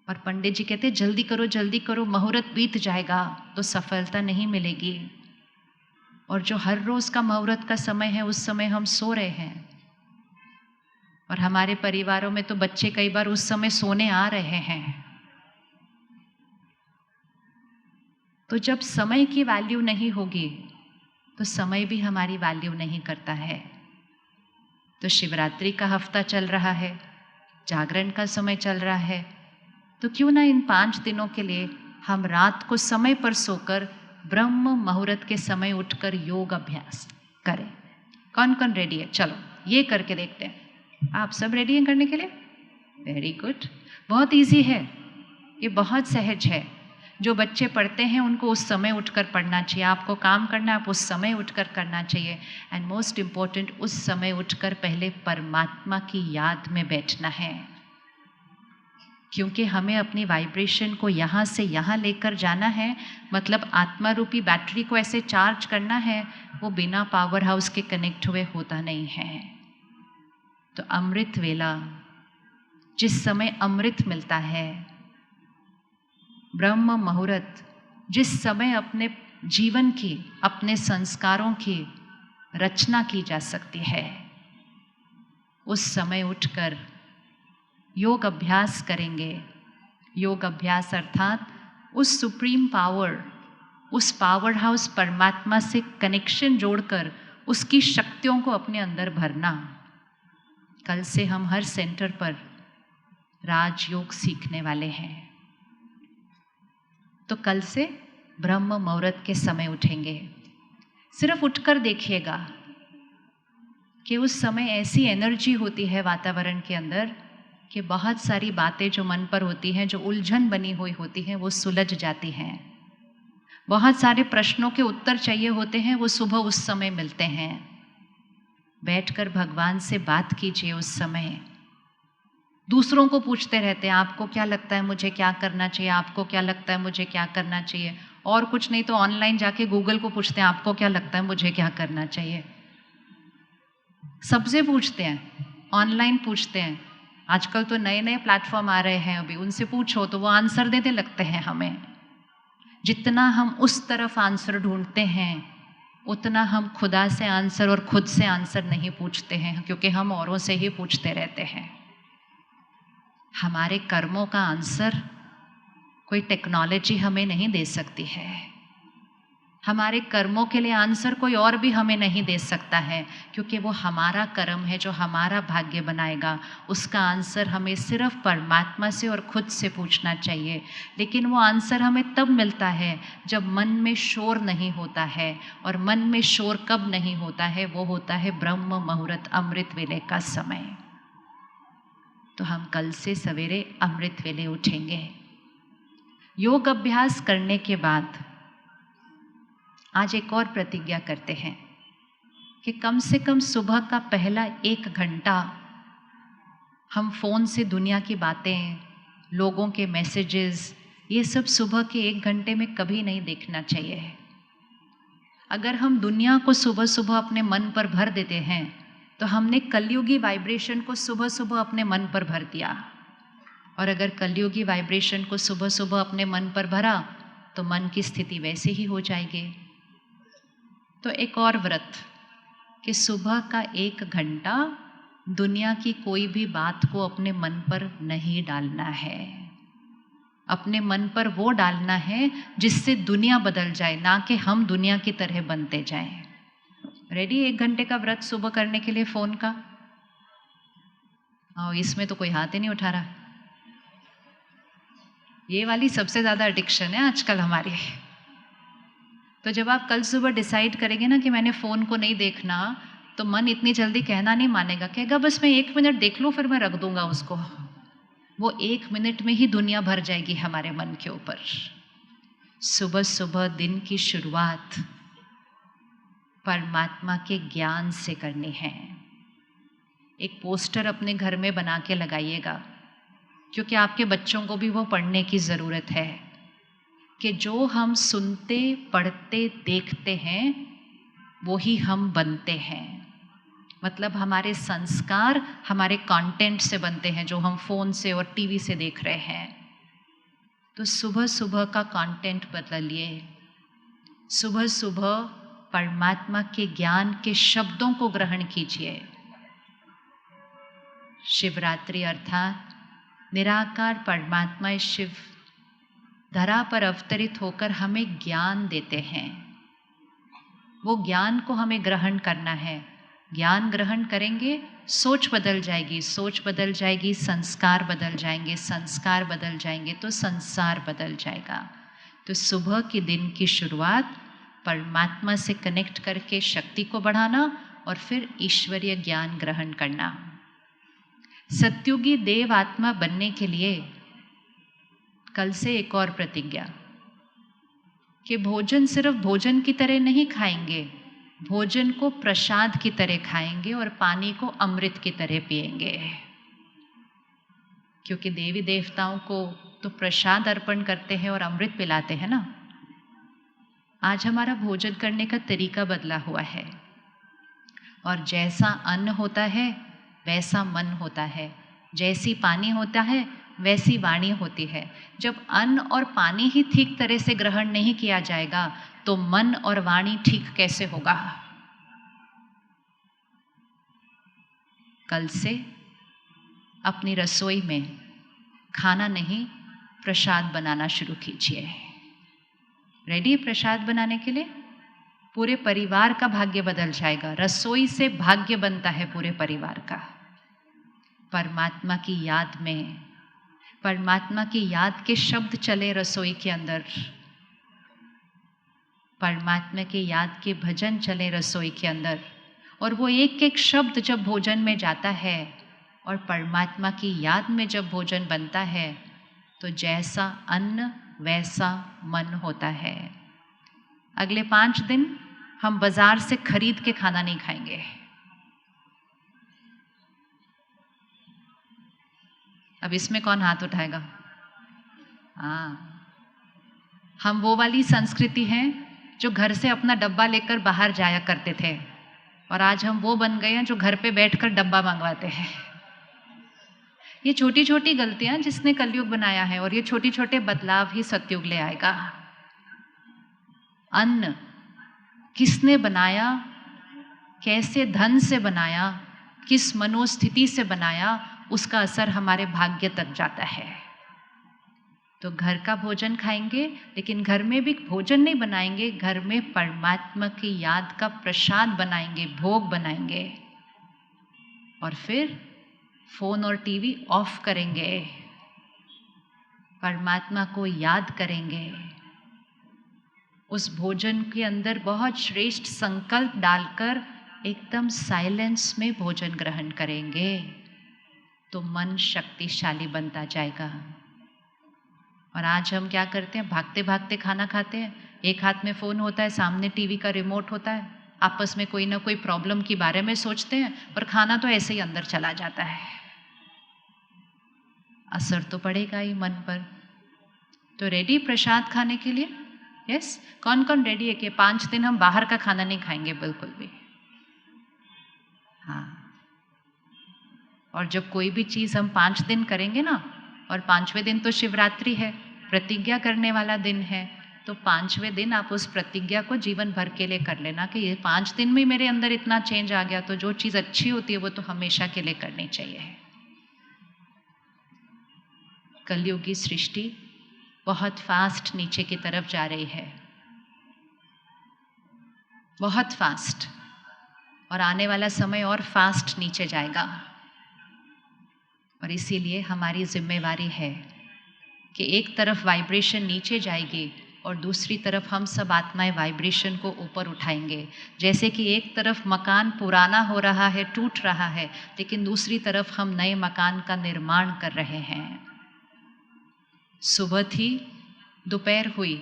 और पंडित जी कहते हैं जल्दी करो, मुहूर्त बीत जाएगा तो सफलता नहीं मिलेगी। और जो हर रोज का मुहूर्त का समय है, उस समय हम सो रहे हैं, और हमारे परिवारों में तो बच्चे कई बार उस समय सोने आ रहे हैं। तो जब समय की वैल्यू नहीं होगी तो समय भी हमारी वैल्यू नहीं करता है। तो शिवरात्रि का हफ्ता चल रहा है, जागरण का समय चल रहा है, तो क्यों ना इन 5 दिनों के लिए हम रात को समय पर सोकर ब्रह्म मुहूर्त के समय उठकर योग अभ्यास करें। कौन कौन रेडी है? चलो ये करके देखते हैं। आप सब रेडी हैं करने के लिए? Very good. बहुत इजी है, ये बहुत सहज है। जो बच्चे पढ़ते हैं उनको उस समय उठकर पढ़ना चाहिए। आपको काम करना है, आप उस समय उठकर करना चाहिए। एंड मोस्ट इम्पोर्टेंट, उस समय उठकर पहले परमात्मा की याद में बैठना है, क्योंकि हमें अपनी वाइब्रेशन को यहाँ से यहाँ लेकर जाना है। मतलब आत्मा रूपी बैटरी को ऐसे चार्ज करना है, वो बिना पावर हाउस के कनेक्ट हुए होता नहीं है। तो अमृत वेला, जिस समय अमृत मिलता है, ब्रह्म मुहूर्त, जिस समय अपने जीवन की, अपने संस्कारों की रचना की जा सकती है, उस समय उठकर योग अभ्यास करेंगे। योग अभ्यास अर्थात उस सुप्रीम पावर, उस पावर हाउस परमात्मा से कनेक्शन जोड़कर उसकी शक्तियों को अपने अंदर भरना। कल से हम हर सेंटर पर राजयोग सीखने वाले हैं। तो कल से ब्रह्म मुहूर्त के समय उठेंगे। सिर्फ उठकर देखिएगा कि उस समय ऐसी एनर्जी होती है वातावरण के अंदर कि बहुत सारी बातें जो मन पर होती हैं, जो उलझन बनी हुई होती हैं, वो सुलझ जाती हैं। बहुत सारे प्रश्नों के उत्तर चाहिए होते हैं, वो सुबह उस समय मिलते हैं। बैठकर भगवान से बात कीजिए उस समय। दूसरों को पूछते रहते हैं, आपको क्या लगता है मुझे क्या करना चाहिए, आपको क्या लगता है मुझे क्या करना चाहिए। और कुछ नहीं तो ऑनलाइन जाके गूगल को पूछते हैं, आपको क्या लगता है मुझे क्या करना चाहिए। सबसे पूछते हैं, ऑनलाइन पूछते हैं। आजकल तो नए नए प्लेटफॉर्म आ रहे हैं, अभी उनसे पूछो तो वो आंसर देने लगते हैं हमें। जितना हम उस तरफ आंसर ढूंढते हैं, उतना हम खुदा से आंसर और खुद से आंसर नहीं पूछते हैं, क्योंकि हम औरों से ही पूछते रहते हैं। हमारे कर्मों का आंसर कोई टेक्नोलॉजी हमें नहीं दे सकती है। हमारे कर्मों के लिए आंसर कोई और भी हमें नहीं दे सकता है, क्योंकि वो हमारा कर्म है जो हमारा भाग्य बनाएगा। उसका आंसर हमें सिर्फ परमात्मा से और खुद से पूछना चाहिए। लेकिन वो आंसर हमें तब मिलता है जब मन में शोर नहीं होता है, और मन में शोर कब नहीं होता है? वो होता है ब्रह्म मुहूर्त, अमृत वेले का समय। तो हम कल से सवेरे अमृत वेले उठेंगे। योग अभ्यास करने के बाद आज एक और प्रतिज्ञा करते हैं कि कम से कम सुबह का पहला 1 घंटा हम फ़ोन से दुनिया की बातें, लोगों के मैसेजेस, ये सब सुबह के 1 घंटे में कभी नहीं देखना चाहिए। अगर हम दुनिया को सुबह सुबह अपने मन पर भर देते हैं तो हमने कलयुगी वाइब्रेशन को सुबह सुबह अपने मन पर भर दिया। और अगर कलयुगी वाइब्रेशन को सुबह सुबह अपने मन पर भरा तो मन की स्थिति वैसे ही हो जाएगी। तो एक और व्रत कि सुबह का 1 घंटा दुनिया की कोई भी बात को अपने मन पर नहीं डालना है। अपने मन पर वो डालना है जिससे दुनिया बदल जाए, ना कि हम दुनिया की तरह बनते जाएं। रेडी 1 घंटे का व्रत सुबह करने के लिए फ़ोन का? इसमें तो कोई हाथ ही नहीं उठा रहा। ये वाली सबसे ज़्यादा एडिक्शन है आजकल हमारी। तो जब आप कल सुबह डिसाइड करेंगे ना कि मैंने फ़ोन को नहीं देखना, तो मन इतनी जल्दी कहना नहीं मानेगा, कहेगा बस मैं 1 मिनट देख लूँ फिर मैं रख दूंगा उसको। वो 1 मिनट में ही दुनिया भर जाएगी हमारे मन के ऊपर। सुबह सुबह दिन की शुरुआत परमात्मा के ज्ञान से करनी है। एक पोस्टर अपने घर में बना के लगाइएगा, क्योंकि आपके बच्चों को भी वो पढ़ने की ज़रूरत है कि जो हम सुनते, पढ़ते, देखते हैं वो ही हम बनते हैं। मतलब हमारे संस्कार हमारे कंटेंट से बनते हैं जो हम फ़ोन से और टीवी से देख रहे हैं। तो सुबह सुबह का कंटेंट बदलिए। सुबह सुबह परमात्मा के ज्ञान के शब्दों को ग्रहण कीजिए। शिवरात्रि अर्थात निराकार परमात्मा शिव धरा पर अवतरित होकर हमें ज्ञान देते हैं। वो ज्ञान को हमें ग्रहण करना है। ज्ञान ग्रहण करेंगे, सोच बदल जाएगी, सोच बदल जाएगी, संस्कार बदल जाएंगे, संस्कार बदल जाएंगे तो संसार बदल जाएगा। तो सुबह के दिन की शुरुआत परमात्मा से कनेक्ट करके शक्ति को बढ़ाना और फिर ईश्वरीय ज्ञान ग्रहण करना। सत्युगी देव आत्मा बनने के लिए कल से एक और प्रतिज्ञा कि भोजन सिर्फ भोजन की तरह नहीं खाएंगे, भोजन को प्रसाद की तरह खाएंगे और पानी को अमृत की तरह पिएंगे। क्योंकि देवी देवताओं को तो प्रसाद अर्पण करते हैं और अमृत पिलाते हैं ना। आज हमारा भोजन करने का तरीका बदला हुआ है, और जैसा अन्न होता है वैसा मन होता है, जैसी पानी होता है वैसी वाणी होती है। जब अन्न और पानी ही ठीक तरह से ग्रहण नहीं किया जाएगा तो मन और वाणी ठीक कैसे होगा? कल से अपनी रसोई में खाना नहीं, प्रसाद बनाना शुरू कीजिए। रेडी प्रसाद बनाने के लिए? पूरे परिवार का भाग्य बदल जाएगा। रसोई से भाग्य बनता है पूरे परिवार का। परमात्मा की याद में, परमात्मा की याद के शब्द चले रसोई के अंदर, परमात्मा की याद के भजन चले रसोई के अंदर, और वो एक एक शब्द जब भोजन में जाता है और परमात्मा की याद में जब भोजन बनता है तो जैसा अन्न वैसा मन होता है। अगले 5 दिन हम बाजार से खरीद के खाना नहीं खाएंगे। अब इसमें कौन हाथ उठाएगा? हम वो वाली संस्कृति हैं जो घर से अपना डब्बा लेकर बाहर जाया करते थे, और आज हम वो बन गए हैं जो घर पे बैठकर डब्बा मंगवाते हैं। ये छोटी छोटी गलतियां जिसने कलयुग बनाया है, और ये छोटे छोटे बदलाव ही सतयुग ले आएगा। अन्न किसने बनाया, कैसे धन से बनाया, किस मनोस्थिति से बनाया, उसका असर हमारे भाग्य तक जाता है। तो घर का भोजन खाएंगे, लेकिन घर में भी भोजन नहीं बनाएंगे, घर में परमात्मा की याद का प्रसाद बनाएंगे, भोग बनाएंगे। और फिर फोन और टीवी ऑफ करेंगे, परमात्मा को याद करेंगे। उस भोजन के अंदर बहुत श्रेष्ठ संकल्प डालकर एकदम साइलेंस में भोजन ग्रहण करेंगे, तो मन शक्तिशाली बनता जाएगा। और आज हम क्या करते हैं, भागते भागते खाना खाते हैं, एक हाथ में फ़ोन होता है, सामने टीवी का रिमोट होता है, आपस में कोई ना कोई प्रॉब्लम के बारे में सोचते हैं, और खाना तो ऐसे ही अंदर चला जाता है। असर तो पड़ेगा ही मन पर। तो रेडी प्रसाद खाने के लिए? यस। कौन कौन रेडी है कि 5 दिन हम बाहर का खाना नहीं खाएंगे बिल्कुल भी? हाँ। और जब कोई भी चीज़ हम 5 दिन करेंगे ना, और 5वें दिन तो शिवरात्रि है, प्रतिज्ञा करने वाला दिन है, तो 5वें दिन आप उस प्रतिज्ञा को जीवन भर के लिए कर लेना कि ये 5 दिन में मेरे अंदर इतना चेंज आ गया, तो जो चीज़ अच्छी होती है वो तो हमेशा के लिए करनी चाहिए। कलयुगी सृष्टि बहुत फास्ट नीचे की तरफ जा रही है, बहुत फास्ट, और आने वाला समय और फास्ट नीचे जाएगा। और इसीलिए हमारी जिम्मेवारी है कि एक तरफ वाइब्रेशन नीचे जाएगी और दूसरी तरफ हम सब आत्माएं वाइब्रेशन को ऊपर उठाएंगे। जैसे कि एक तरफ मकान पुराना हो रहा है, टूट रहा है, लेकिन दूसरी तरफ हम नए मकान का निर्माण कर रहे हैं। सुबह थी, दोपहर हुई,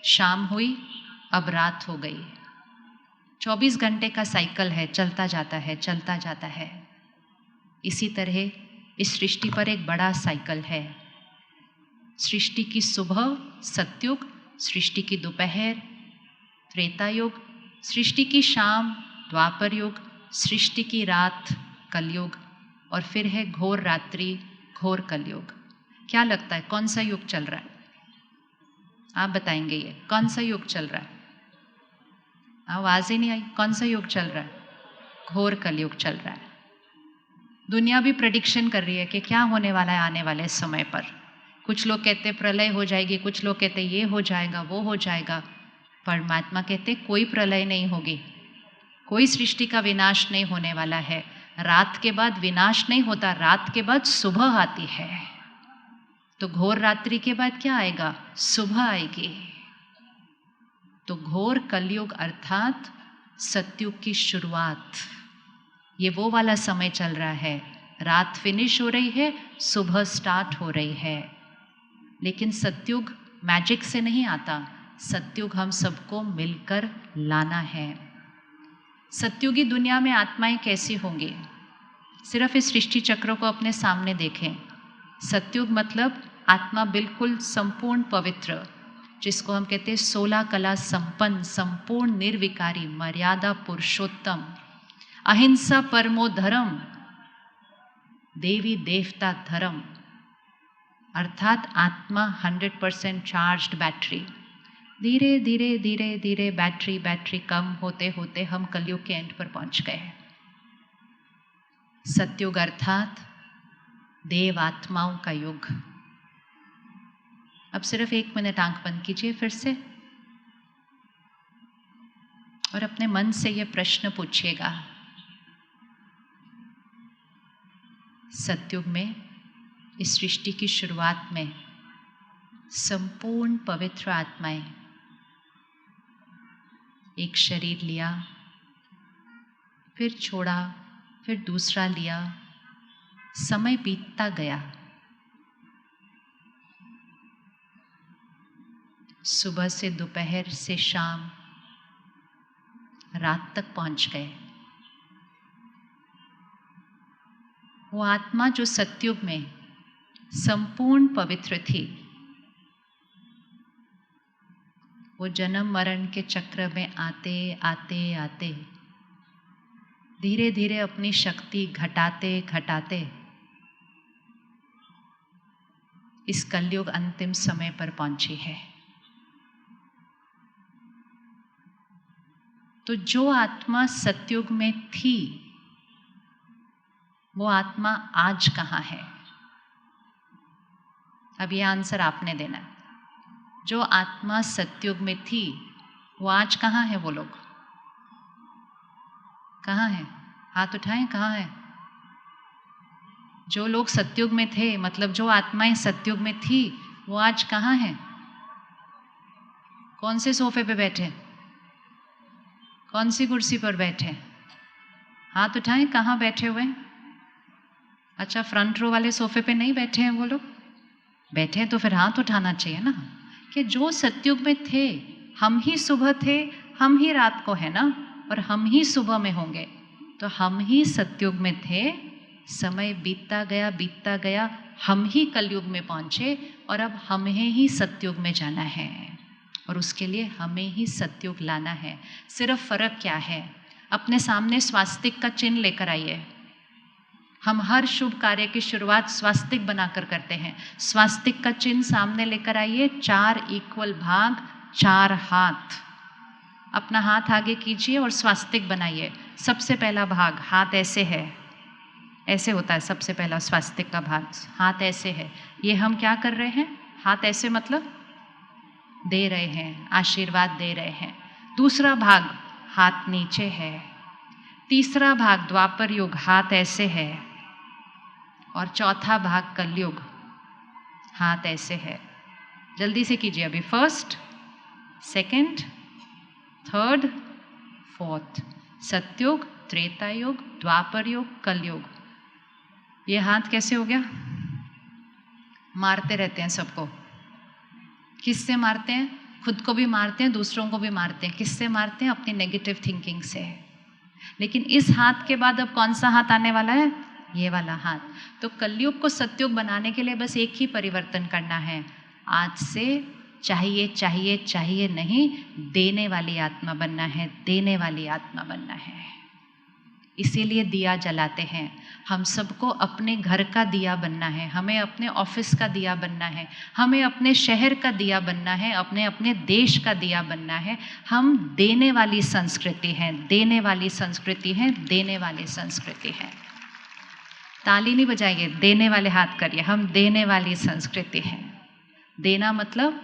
शाम हुई, अब रात हो गई। 24 घंटे का साइकिल है, चलता जाता है, चलता जाता है। इसी तरह इस सृष्टि पर एक बड़ा साइकिल है। सृष्टि की सुबह सतयुग, सृष्टि की दोपहर त्रेता युग, सृष्टि की शाम द्वापर युग, सृष्टि की रात कलयुग, और फिर है घोर रात्रि, घोर कलयुग। क्या लगता है कौन सा युग चल रहा है? आप बताएंगे ये कौन सा युग चल रहा है? आवाज ही नहीं आई। कौन सा युग चल रहा है? घोर कलयुग चल रहा है। दुनिया भी प्रेडिक्शन कर रही है कि क्या होने वाला है आने वाले समय पर। कुछ लोग कहते हैं प्रलय हो जाएगी, कुछ लोग कहते हैं ये हो जाएगा, वो हो जाएगा। परमात्मा कहते कोई प्रलय नहीं होगी, कोई सृष्टि का विनाश नहीं होने वाला है। रात के बाद विनाश नहीं होता, रात के बाद सुबह आती है। तो घोर रात्रि के बाद क्या आएगा? सुबह आएगी। तो घोर कलयुग अर्थात सतयुग की शुरुआत, ये वो वाला समय चल रहा है। रात फिनिश हो रही है, सुबह स्टार्ट हो रही है। लेकिन सतयुग मैजिक से नहीं आता, सतयुग हम सबको मिलकर लाना है। सतयुगी दुनिया में आत्माएं कैसी होंगी? सिर्फ इस सृष्टि चक्र को अपने सामने देखें। सतयुग मतलब आत्मा बिल्कुल संपूर्ण पवित्र, जिसको हम कहते हैं 16 कला संपन्न, संपूर्ण निर्विकारी, मर्यादा पुरुषोत्तम, अहिंसा परमो धर्म, देवी देवता धर्म, अर्थात आत्मा 100% चार्ज्ड बैटरी। धीरे धीरे धीरे धीरे बैटरी कम होते होते हम कलयुग के एंड पर पहुंच गए। सतयुग अर्थात देव आत्माओं का युग। अब सिर्फ 1 मिनट आंख बंद कीजिए फिर से, और अपने मन से ये प्रश्न पूछिएगा, सतयुग में इस सृष्टि की शुरुआत में संपूर्ण पवित्र आत्माएं एक शरीर लिया, फिर छोड़ा, फिर दूसरा लिया, समय बीतता गया। सुबह से दोपहर से शाम, रात तक पहुंच गए। वो आत्मा जो सतयुग में संपूर्ण पवित्र थी, वो जन्म मरण के चक्र में आते आते आते धीरे धीरे अपनी शक्ति घटाते घटाते इस कलयुग अंतिम समय पर पहुंची है। तो जो आत्मा सतयुग में थी, वो आत्मा आज कहाँ है? अब ये आंसर आपने देना है। जो आत्मा सतयुग में थी वो आज कहाँ है? वो लोग कहाँ हैं? हाथ उठाएं, कहाँ है? जो लोग सतयुग में थे, मतलब जो आत्माएं सतयुग में थी, वो आज कहाँ हैं? कौन से सोफे पे बैठे? कौन सी कुर्सी पर बैठे? हाथ उठाएं, कहाँ बैठे हुए हैं? अच्छा, फ्रंट रो वाले सोफे पे नहीं बैठे हैं वो लोग? बैठे हैं तो फिर हाथ उठाना चाहिए ना, कि जो सतयुग में थे, हम ही सुबह थे, हम ही रात को है ना, और हम ही सुबह में होंगे। तो हम ही सतयुग में थे, समय बीतता गया, हम ही कलयुग में पहुंचे, और अब हमें ही सतयुग में जाना है, और उसके लिए हमें ही सतयुग लाना है। सिर्फ फर्क क्या है? अपने सामने स्वास्तिक का चिन्ह लेकर आइए। हम हर शुभ कार्य की शुरुआत स्वास्तिक बनाकर करते हैं। स्वास्तिक का चिन्ह सामने लेकर आइए, 4 इक्वल भाग, 4 हाथ। अपना हाथ आगे कीजिए और स्वास्तिक बनाइए। सबसे पहला भाग हाथ ऐसे है, ऐसे होता है सबसे पहला स्वास्तिक का भाग, हाथ ऐसे है। ये हम क्या कर रहे हैं? हाथ ऐसे मतलब दे रहे हैं, आशीर्वाद दे रहे हैं। दूसरा भाग हाथ नीचे है। तीसरा भाग द्वापर युग, हाथ ऐसे है। और चौथा भाग कलयुग, हाथ ऐसे है। जल्दी से कीजिए अभी। First, second, third, fourth. सतयुग, त्रेता युग, द्वापर युग, कलयुग। ये हाथ कैसे हो गया? मारते रहते हैं सबको। किससे मारते हैं? खुद को भी मारते हैं, दूसरों को भी मारते हैं। किससे मारते हैं? अपनी नेगेटिव थिंकिंग से। लेकिन इस हाथ के बाद अब कौन सा हाथ आने वाला है? ये वाला हाथ। तो कलयुग को सतयुग बनाने के लिए बस एक ही परिवर्तन करना है। आज से चाहिए चाहिए चाहिए नहीं, देने वाली आत्मा बनना है, देने वाली आत्मा बनना है। इसीलिए दिया जलाते हैं। हम सबको अपने घर का दिया बनना है, हमें अपने ऑफिस का दिया बनना है, हमें अपने शहर का दिया बनना है, अपने अपने देश का दिया बनना है। हम देने वाली संस्कृति हैं, देने वाली संस्कृति है, देने वाली संस्कृति है। ताली नहीं बजाइए, देने वाले हाथ करिए। हम देने वाली संस्कृति है। देना मतलब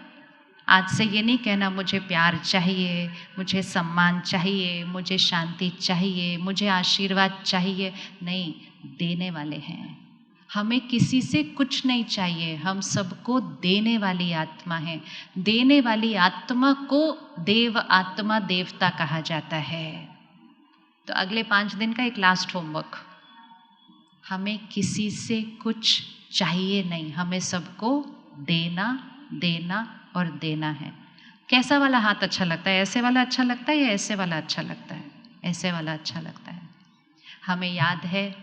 आज से ये नहीं कहना मुझे प्यार चाहिए, मुझे सम्मान चाहिए, मुझे शांति चाहिए, मुझे आशीर्वाद चाहिए। नहीं, देने वाले हैं। हमें किसी से कुछ नहीं चाहिए, हम सबको देने वाली आत्मा है। देने वाली आत्मा को देव आत्मा, देवता कहा जाता है। तो अगले 5 दिन का एक लास्ट होमवर्क, हमें किसी से कुछ चाहिए नहीं, हमें सबको देना, देना और देना है। कैसा वाला हाथ अच्छा लगता है? ऐसे वाला अच्छा लगता है या ऐसे वाला अच्छा लगता है? ऐसे वाला अच्छा लगता है। हमें याद है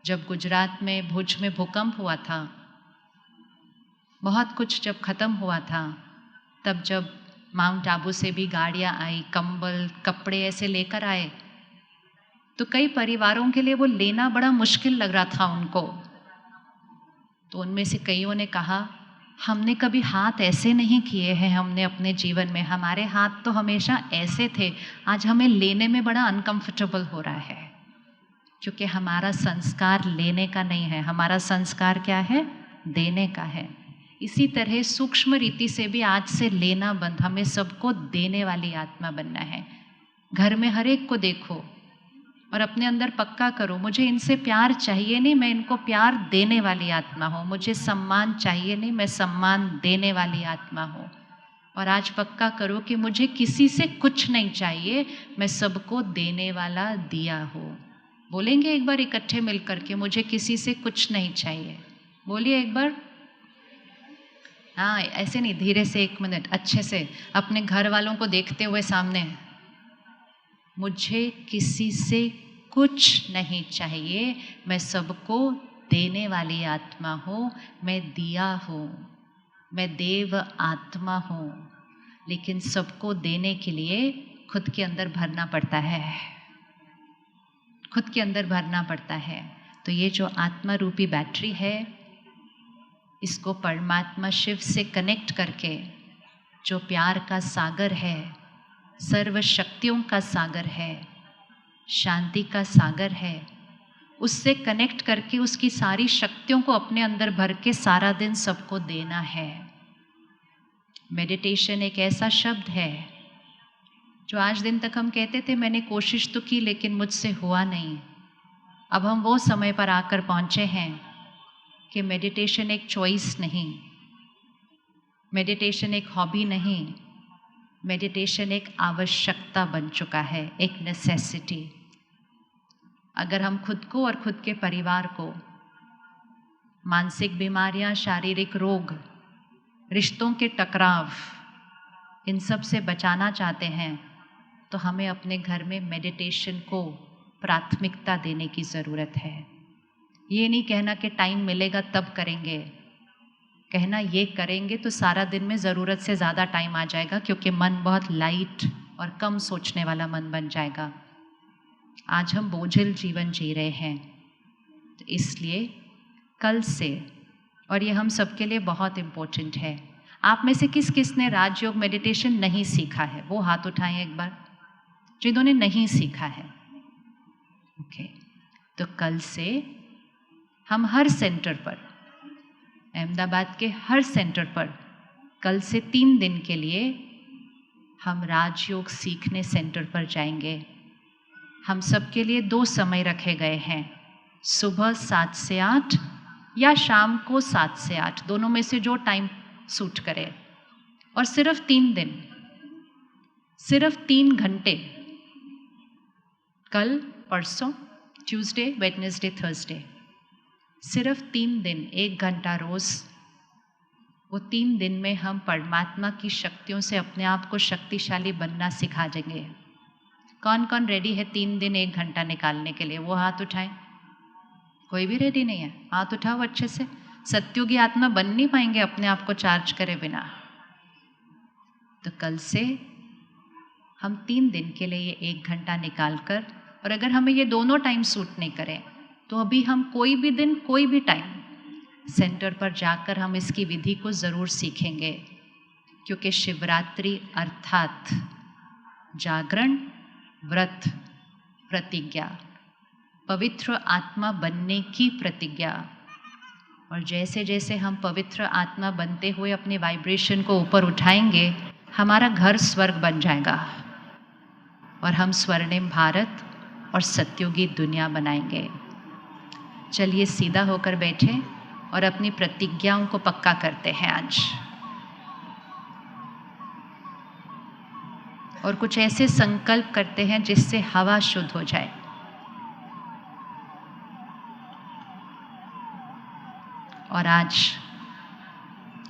जब गुजरात में भुज में भूकंप हुआ था, बहुत कुछ जब ख़त्म हुआ था, तब जब माउंट आबू से भी गाड़ियाँ आई, कंबल कपड़े ऐसे लेकर आए, तो कई परिवारों के लिए वो लेना बड़ा मुश्किल लग रहा था उनको। तो उनमें से कईयों ने कहा, हमने कभी हाथ ऐसे नहीं किए हैं, हमने अपने जीवन में, हमारे हाथ तो हमेशा ऐसे थे, आज हमें लेने में बड़ा अनकंफर्टेबल हो रहा है, क्योंकि हमारा संस्कार लेने का नहीं है, हमारा संस्कार क्या है? देने का है। इसी तरह सूक्ष्म रीति से भी आज से लेना बंद, हमें सबको देने वाली आत्मा बनना है। घर में हर एक को देखो और अपने अंदर पक्का करो, मुझे इनसे प्यार चाहिए नहीं, मैं इनको प्यार देने वाली आत्मा हूँ। मुझे सम्मान चाहिए नहीं, मैं सम्मान देने वाली आत्मा हूँ। और आज पक्का करो कि मुझे किसी से कुछ नहीं चाहिए, मैं सबको देने वाला दिया हूँ। बोलेंगे एक बार इकट्ठे मिलकर के, मुझे किसी से कुछ नहीं चाहिए। बोलिए एक बार। हाँ, ऐसे नहीं, धीरे से, 1 मिनट अच्छे से, अपने घर वालों को देखते हुए सामने। मुझे किसी से कुछ नहीं चाहिए, मैं सबको देने वाली आत्मा हूँ, मैं दिया हूँ, मैं देव आत्मा हूँ। लेकिन सबको देने के लिए खुद के अंदर भरना पड़ता है, खुद के अंदर भरना पड़ता है। तो ये जो आत्मा रूपी बैटरी है, इसको परमात्मा शिव से कनेक्ट करके, जो प्यार का सागर है, सर्व शक्तियों का सागर है, शांति का सागर है, उससे कनेक्ट करके उसकी सारी शक्तियों को अपने अंदर भर के सारा दिन सबको देना है। मेडिटेशन एक ऐसा शब्द है जो आज दिन तक हम कहते थे मैंने कोशिश तो की लेकिन मुझसे हुआ नहीं। अब हम वो समय पर आकर पहुँचे हैं कि मेडिटेशन एक चॉइस नहीं, मेडिटेशन एक हॉबी नहीं, मेडिटेशन एक आवश्यकता बन चुका है, एक नेसेसिटी। अगर हम खुद को और खुद के परिवार को मानसिक बीमारियां, शारीरिक रोग, रिश्तों के टकराव, इन सब से बचाना चाहते हैं तो हमें अपने घर में मेडिटेशन को प्राथमिकता देने की ज़रूरत है। ये नहीं कहना कि टाइम मिलेगा तब करेंगे, कहना ये करेंगे तो सारा दिन में ज़रूरत से ज़्यादा टाइम आ जाएगा, क्योंकि मन बहुत लाइट और कम सोचने वाला मन बन जाएगा। आज हम बोझिल जीवन जी रहे हैं, तो इसलिए कल से, और ये हम सबके लिए बहुत इम्पोर्टेंट है, आप में से किस किस ने राजयोग मेडिटेशन नहीं सीखा है? वो हाथ उठाएं एक बार, जिन्होंने नहीं सीखा है। ओके, तो कल से हम हर सेंटर पर, अहमदाबाद के हर सेंटर पर, कल से 3 दिन के लिए हम राजयोग सीखने सेंटर पर जाएंगे। हम सबके लिए 2 समय रखे गए हैं, सुबह 7 से 8 या शाम को 7 से 8, दोनों में से जो टाइम सूट करे। और सिर्फ 3 दिन, सिर्फ 3 घंटे, कल, परसों, ट्यूसडे, वेडनेसडे, थर्सडे, सिर्फ 3 दिन, 1 घंटा रोज़। वो 3 दिन में हम परमात्मा की शक्तियों से अपने आप को शक्तिशाली बनना सिखा देंगे। कौन कौन रेडी है 3 दिन 1 घंटा निकालने के लिए? वो हाथ उठाएं। कोई भी रेडी नहीं है? हाथ उठाओ अच्छे से। सत्युगी आत्मा बन नहीं पाएंगे अपने आप को चार्ज करे बिना। तो कल से हम 3 दिन के लिए ये 1 घंटा निकाल कर, और अगर हमें ये दोनों टाइम सूट नहीं करें तो अभी हम कोई भी दिन, कोई भी टाइम सेंटर पर जाकर हम इसकी विधि को ज़रूर सीखेंगे, क्योंकि शिवरात्रि अर्थात जागरण, व्रत, प्रतिज्ञा, पवित्र आत्मा बनने की प्रतिज्ञा। और जैसे जैसे हम पवित्र आत्मा बनते हुए अपने वाइब्रेशन को ऊपर उठाएंगे, हमारा घर स्वर्ग बन जाएगा और हम स्वर्णिम भारत और सत्युगी दुनिया बनाएंगे। चलिए सीधा होकर बैठे और अपनी प्रतिज्ञाओं को पक्का करते हैं आज, और कुछ ऐसे संकल्प करते हैं जिससे हवा शुद्ध हो जाए। और आज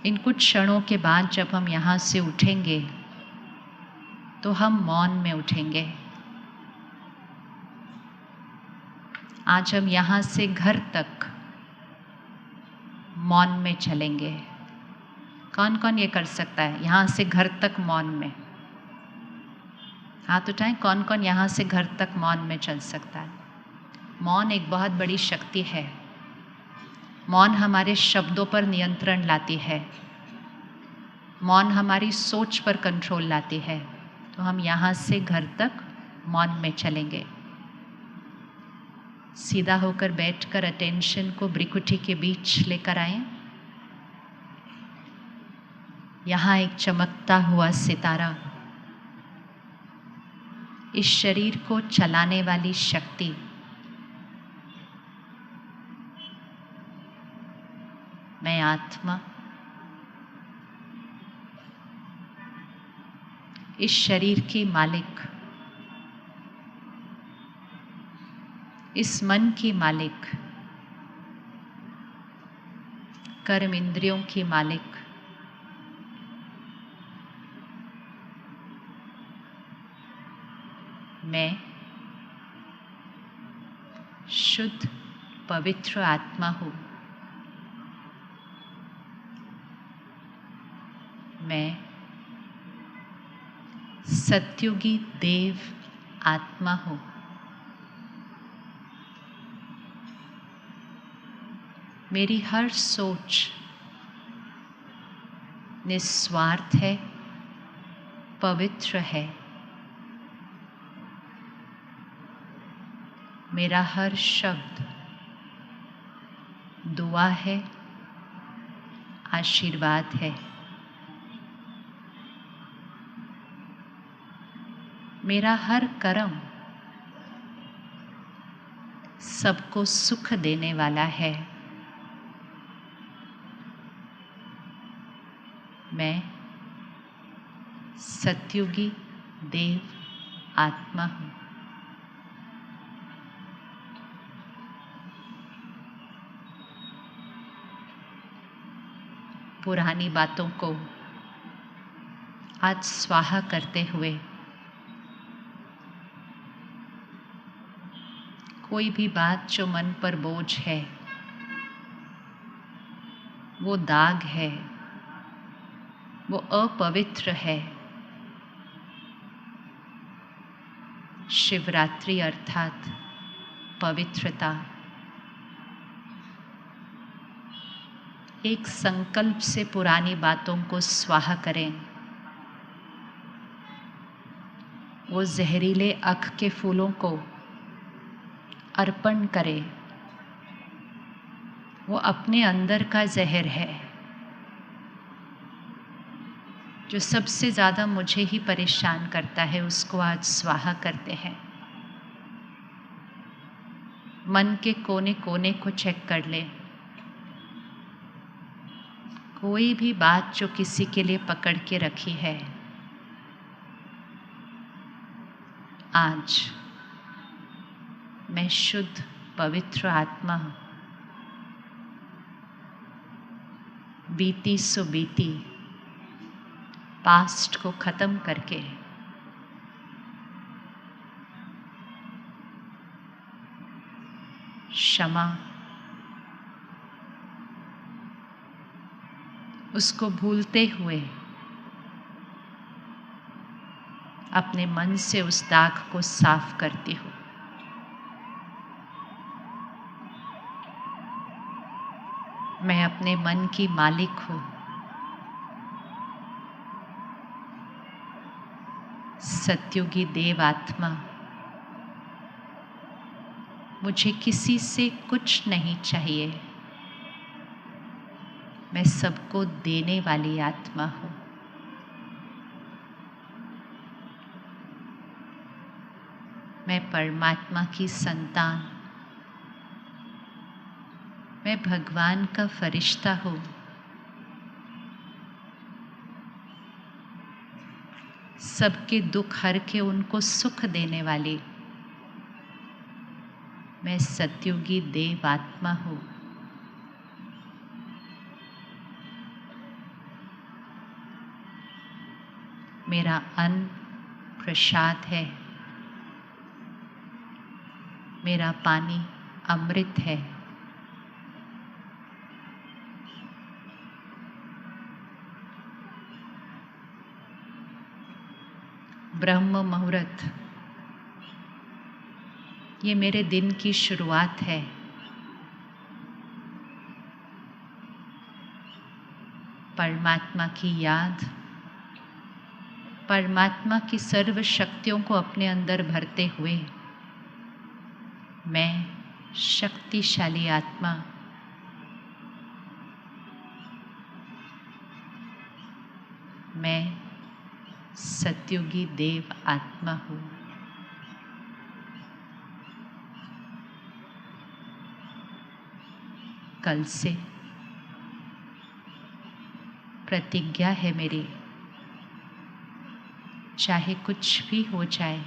इन कुछ क्षणों के बाद जब हम यहाँ से उठेंगे तो हम मौन में उठेंगे। आज हम यहाँ से घर तक मौन में चलेंगे। कौन कौन ये कर सकता है यहाँ से घर तक मौन में? हाथ उठाएं। कौन कौन यहाँ से घर तक मौन में चल सकता है? मौन एक बहुत बड़ी शक्ति है। मौन हमारे शब्दों पर नियंत्रण लाती है। मौन हमारी सोच पर कंट्रोल लाती है। तो हम यहाँ से घर तक मौन में चलेंगे। सीधा होकर बैठकर अटेंशन को भ्रिकुटी के बीच लेकर आएं। यहाँ एक चमकता हुआ सितारा, इस शरीर को चलाने वाली शक्ति, मैं आत्मा इस शरीर की मालिक, इस मन की मालिक, कर्म इंद्रियों की मालिक, मैं शुद्ध पवित्र आत्मा हूँ। मैं सत्युगी देव आत्मा हूँ। मेरी हर सोच निस्वार्थ है, पवित्र है। मेरा हर शब्द दुआ है, आशीर्वाद है। मेरा हर कर्म सबको सुख देने वाला है। मैं सतयुगी देव आत्मा हूँ। पुरानी बातों को आज स्वाहा करते हुए कोई भी बात जो मन पर बोझ है, वो दाग है, वो अपवित्र है। शिवरात्रि अर्थात पवित्रता एक संकल्प से पुरानी बातों को स्वाहा करें। वो जहरीले अख के फूलों को अर्पण करें। वो अपने अंदर का जहर है जो सबसे ज़्यादा मुझे ही परेशान करता है, उसको आज स्वाहा करते हैं। मन के कोने कोने को चेक कर ले। कोई भी बात जो किसी के लिए पकड़ के रखी है, आज मैं शुद्ध पवित्र आत्मा हूँ। बीती सो बीती, पास्ट को ख़त्म करके क्षमा, उसको भूलते हुए अपने मन से उस दाग को साफ करती हूँ। मैं अपने मन की मालिक हूँ। सतयुगी देव आत्मा, मुझे किसी से कुछ नहीं चाहिए। मैं सबको देने वाली आत्मा हूँ। मैं परमात्मा की संतान, मैं भगवान का फरिश्ता हूँ। सबके दुख हर के उनको सुख देने वाली मैं सतयुगी देव आत्मा हूँ। मेरा अन्न प्रसाद है, मेरा पानी अमृत है। ब्रह्म मुहूर्त, ये मेरे दिन की शुरुआत है। परमात्मा की याद, परमात्मा की सर्व शक्तियों को अपने अंदर भरते हुए मैं शक्तिशाली आत्मा, मैं सतयुगी देव आत्मा हूँ। कल से प्रतिज्ञा है मेरी, चाहे कुछ भी हो जाए,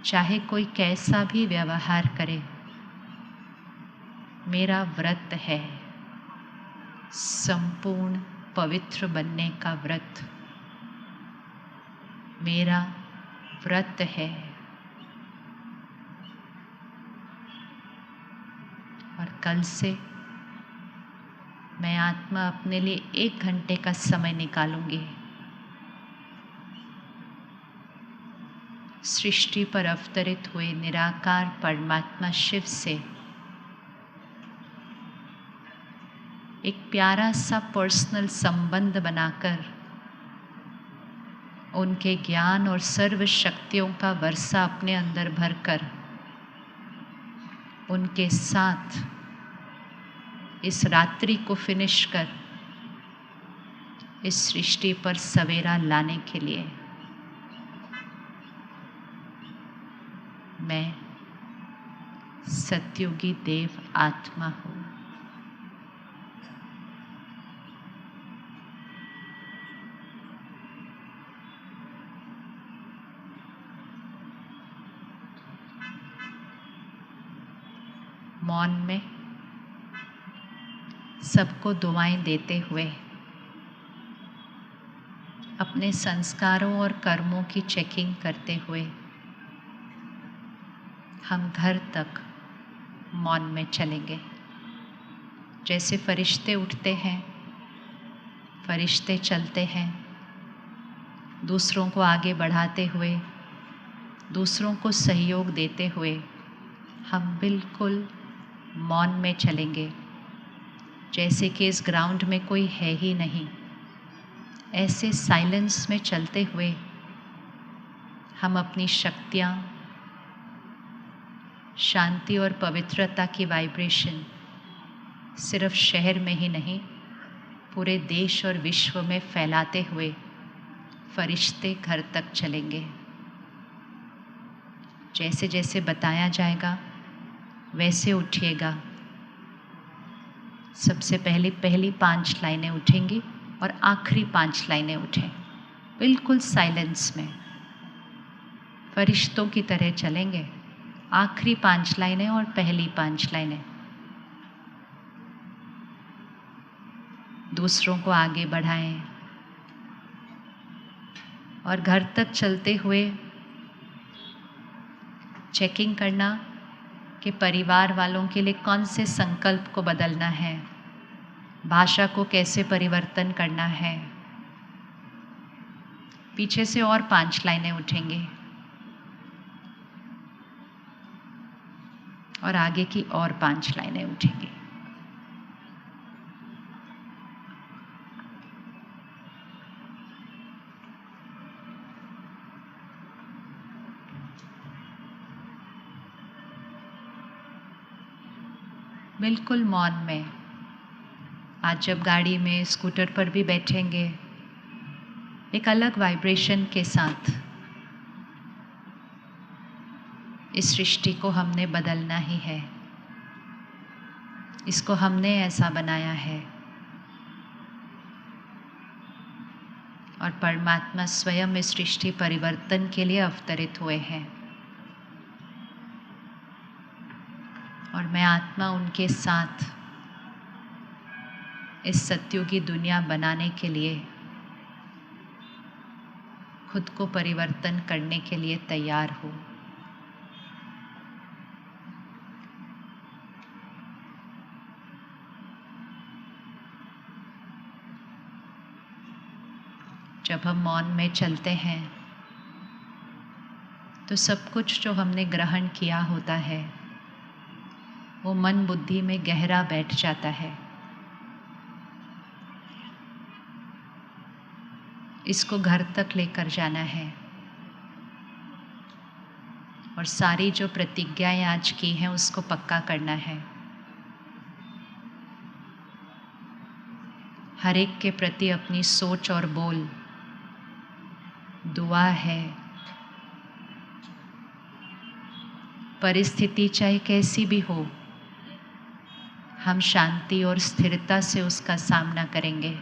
चाहे कोई कैसा भी व्यवहार करे, मेरा व्रत है संपूर्ण पवित्र बनने का व्रत। मेरा व्रत है। और कल से मैं आत्मा अपने लिए 1 घंटे का समय निकालूंगी। सृष्टि पर अवतरित हुए निराकार परमात्मा शिव से एक प्यारा सा पर्सनल संबंध बनाकर उनके ज्ञान और सर्व शक्तियों का वर्षा अपने अंदर भरकर उनके साथ इस रात्रि को फिनिश कर इस सृष्टि पर सवेरा लाने के लिए मैं सतयुगी देव आत्मा हूँ। मौन में सबको दुआएं देते हुए अपने संस्कारों और कर्मों की चेकिंग करते हुए हम घर तक मौन में चलेंगे। जैसे फरिश्ते उठते हैं, फरिश्ते चलते हैं, दूसरों को आगे बढ़ाते हुए, दूसरों को सहयोग देते हुए हम बिल्कुल मौन में चलेंगे। जैसे कि इस ग्राउंड में कोई है ही नहीं, ऐसे साइलेंस में चलते हुए हम अपनी शक्तियाँ, शांति और पवित्रता की वाइब्रेशन सिर्फ शहर में ही नहीं, पूरे देश और विश्व में फैलाते हुए फरिश्ते घर तक चलेंगे। जैसे जैसे बताया जाएगा वैसे उठिएगा। सबसे पहली 5 लाइनें उठेंगी और आखिरी 5 लाइनें उठें, बिल्कुल साइलेंस में फरिश्तों की तरह चलेंगे। आखिरी 5 लाइनें और पहली 5 लाइनें। दूसरों को आगे बढ़ाएं और घर तक चलते हुए चेकिंग करना कि परिवार वालों के लिए कौन से संकल्प को बदलना है, भाषा को कैसे परिवर्तन करना है। पीछे से और 5 लाइनें उठेंगे और आगे की और 5 लाइनें उठेंगी। बिल्कुल मौन में। आज जब गाड़ी में, स्कूटर पर भी बैठेंगे, एक अलग वाइब्रेशन के साथ इस सृष्टि को हमने बदलना ही है। इसको हमने ऐसा बनाया है और परमात्मा स्वयं इस सृष्टि परिवर्तन के लिए अवतरित हुए हैं और मैं आत्मा उनके साथ इस सतयुगी दुनिया बनाने के लिए, खुद को परिवर्तन करने के लिए तैयार हूँ। जब हम मौन में चलते हैं तो सब कुछ जो हमने ग्रहण किया होता है वो मन बुद्धि में गहरा बैठ जाता है। इसको घर तक लेकर जाना है और सारी जो प्रतिज्ञाएं आज की हैं उसको पक्का करना है। हर एक के प्रति अपनी सोच और बोल दुआ है। परिस्थिति चाहे कैसी भी हो, हम शांति और स्थिरता से उसका सामना करेंगे।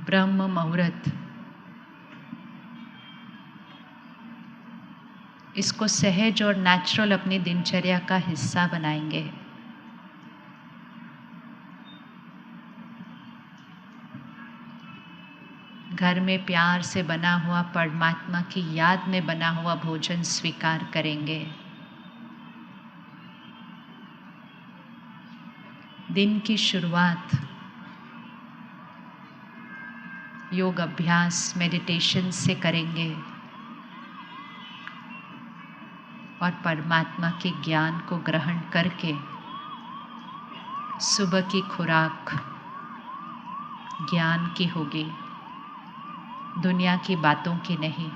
ब्रह्म मुहूर्त, इसको सहज और नेचुरल अपनी दिनचर्या का हिस्सा बनाएंगे। घर में प्यार से बना हुआ परमात्मा की याद में बना हुआ भोजन स्वीकार करेंगे। दिन की शुरुआत योग अभ्यास, मेडिटेशन से करेंगे और परमात्मा के ज्ञान को ग्रहण करके सुबह की खुराक ज्ञान की होगी, दुनिया की बातों की नहीं।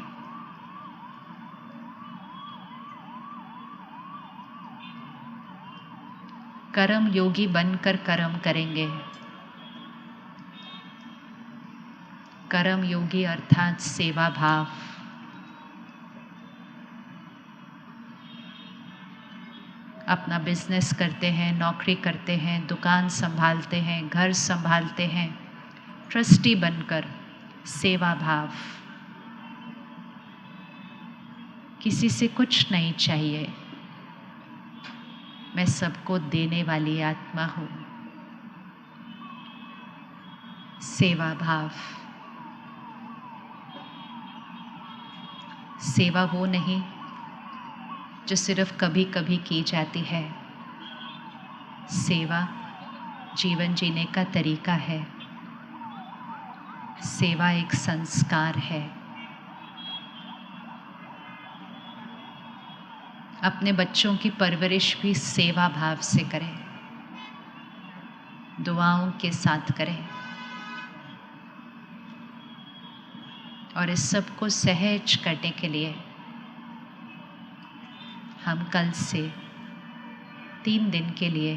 कर्म योगी बनकर कर्म करेंगे। कर्म योगी अर्थात सेवा भाव। अपना बिजनेस करते हैं, नौकरी करते हैं, दुकान संभालते हैं, घर संभालते हैं, ट्रस्टी बनकर सेवा भाव। किसी से कुछ नहीं चाहिए, मैं सबको देने वाली आत्मा हूँ। सेवा भाव। सेवा वो नहीं जो सिर्फ कभी कभी की जाती है। सेवा जीवन जीने का तरीका है। सेवा एक संस्कार है। अपने बच्चों की परवरिश भी सेवा भाव से करें, दुआओं के साथ करें, और इस सब को सहज करने के लिए हम कल से 3 दिन के लिए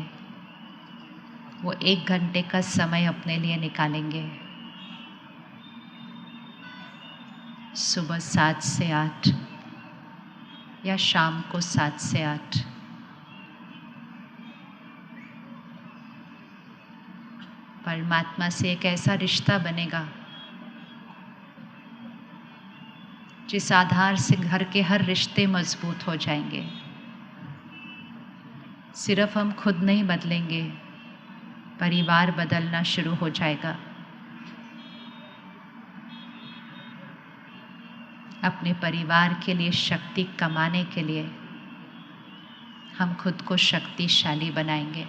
वो 1 घंटे का समय अपने लिए निकालेंगे। सुबह 7 से 8 या शाम को 7 से 8। परमात्मा से एक ऐसा रिश्ता बनेगा जिस आधार से घर के हर रिश्ते मजबूत हो जाएंगे। सिर्फ हम खुद नहीं बदलेंगे, परिवार बदलना शुरू हो जाएगा। अपने परिवार के लिए शक्ति कमाने के लिए हम खुद को शक्तिशाली बनाएंगे।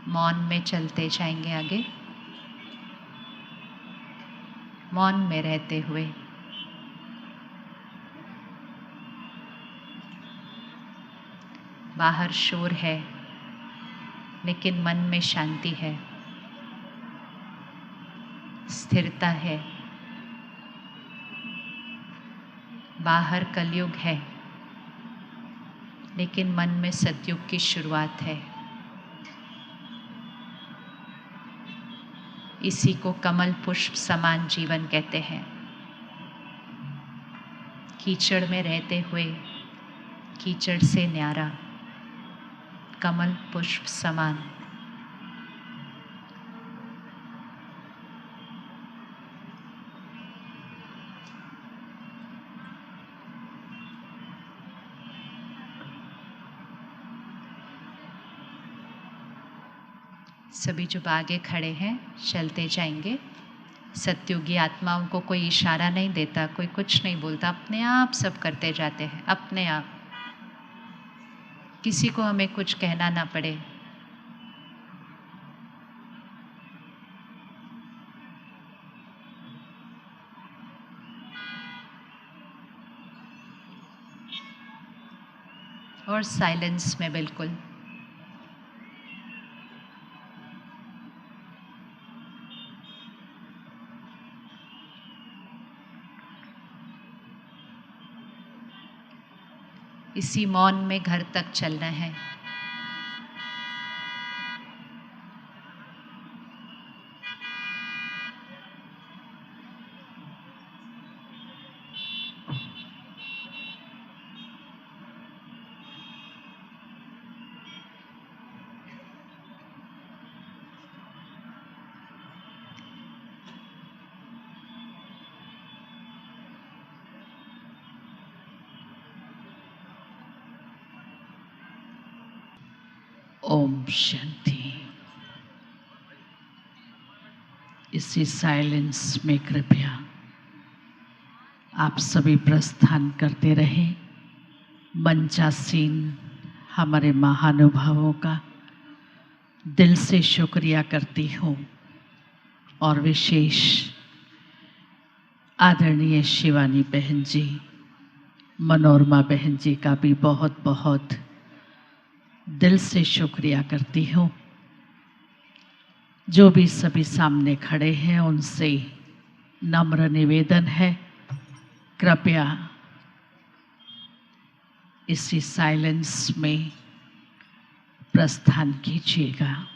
मौन में चलते जाएंगे आगे, मौन में रहते हुए। बाहर शोर है लेकिन मन में शांति है, स्थिरता है। बाहर कलयुग है लेकिन मन में सतयुग की शुरुआत है। इसी को कमल पुष्प समान जीवन कहते हैं। कीचड़ में रहते हुए कीचड़ से न्यारा, कमल पुष्प समान। सभी जो आगे खड़े हैं चलते जाएंगे। सत्युगी आत्माओं को कोई इशारा नहीं देता, कोई कुछ नहीं बोलता, अपने आप सब करते जाते हैं, अपने आप। किसी को हमें कुछ कहना ना पड़े। और साइलेंस में बिल्कुल। इसी मौन में घर तक चलना है। ओम शांति। इसी साइलेंस में कृपया आप सभी प्रस्थान करते रहें। मंचासीन हमारे महानुभावों का दिल से शुक्रिया करती हूँ, और विशेष आदरणीय शिवानी बहन जी, मनोरमा बहन जी का भी बहुत बहुत दिल से शुक्रिया करती हूँ। जो भी सभी सामने खड़े हैं उनसे नम्र निवेदन है कृपया इसी साइलेंस में प्रस्थान कीजिएगा।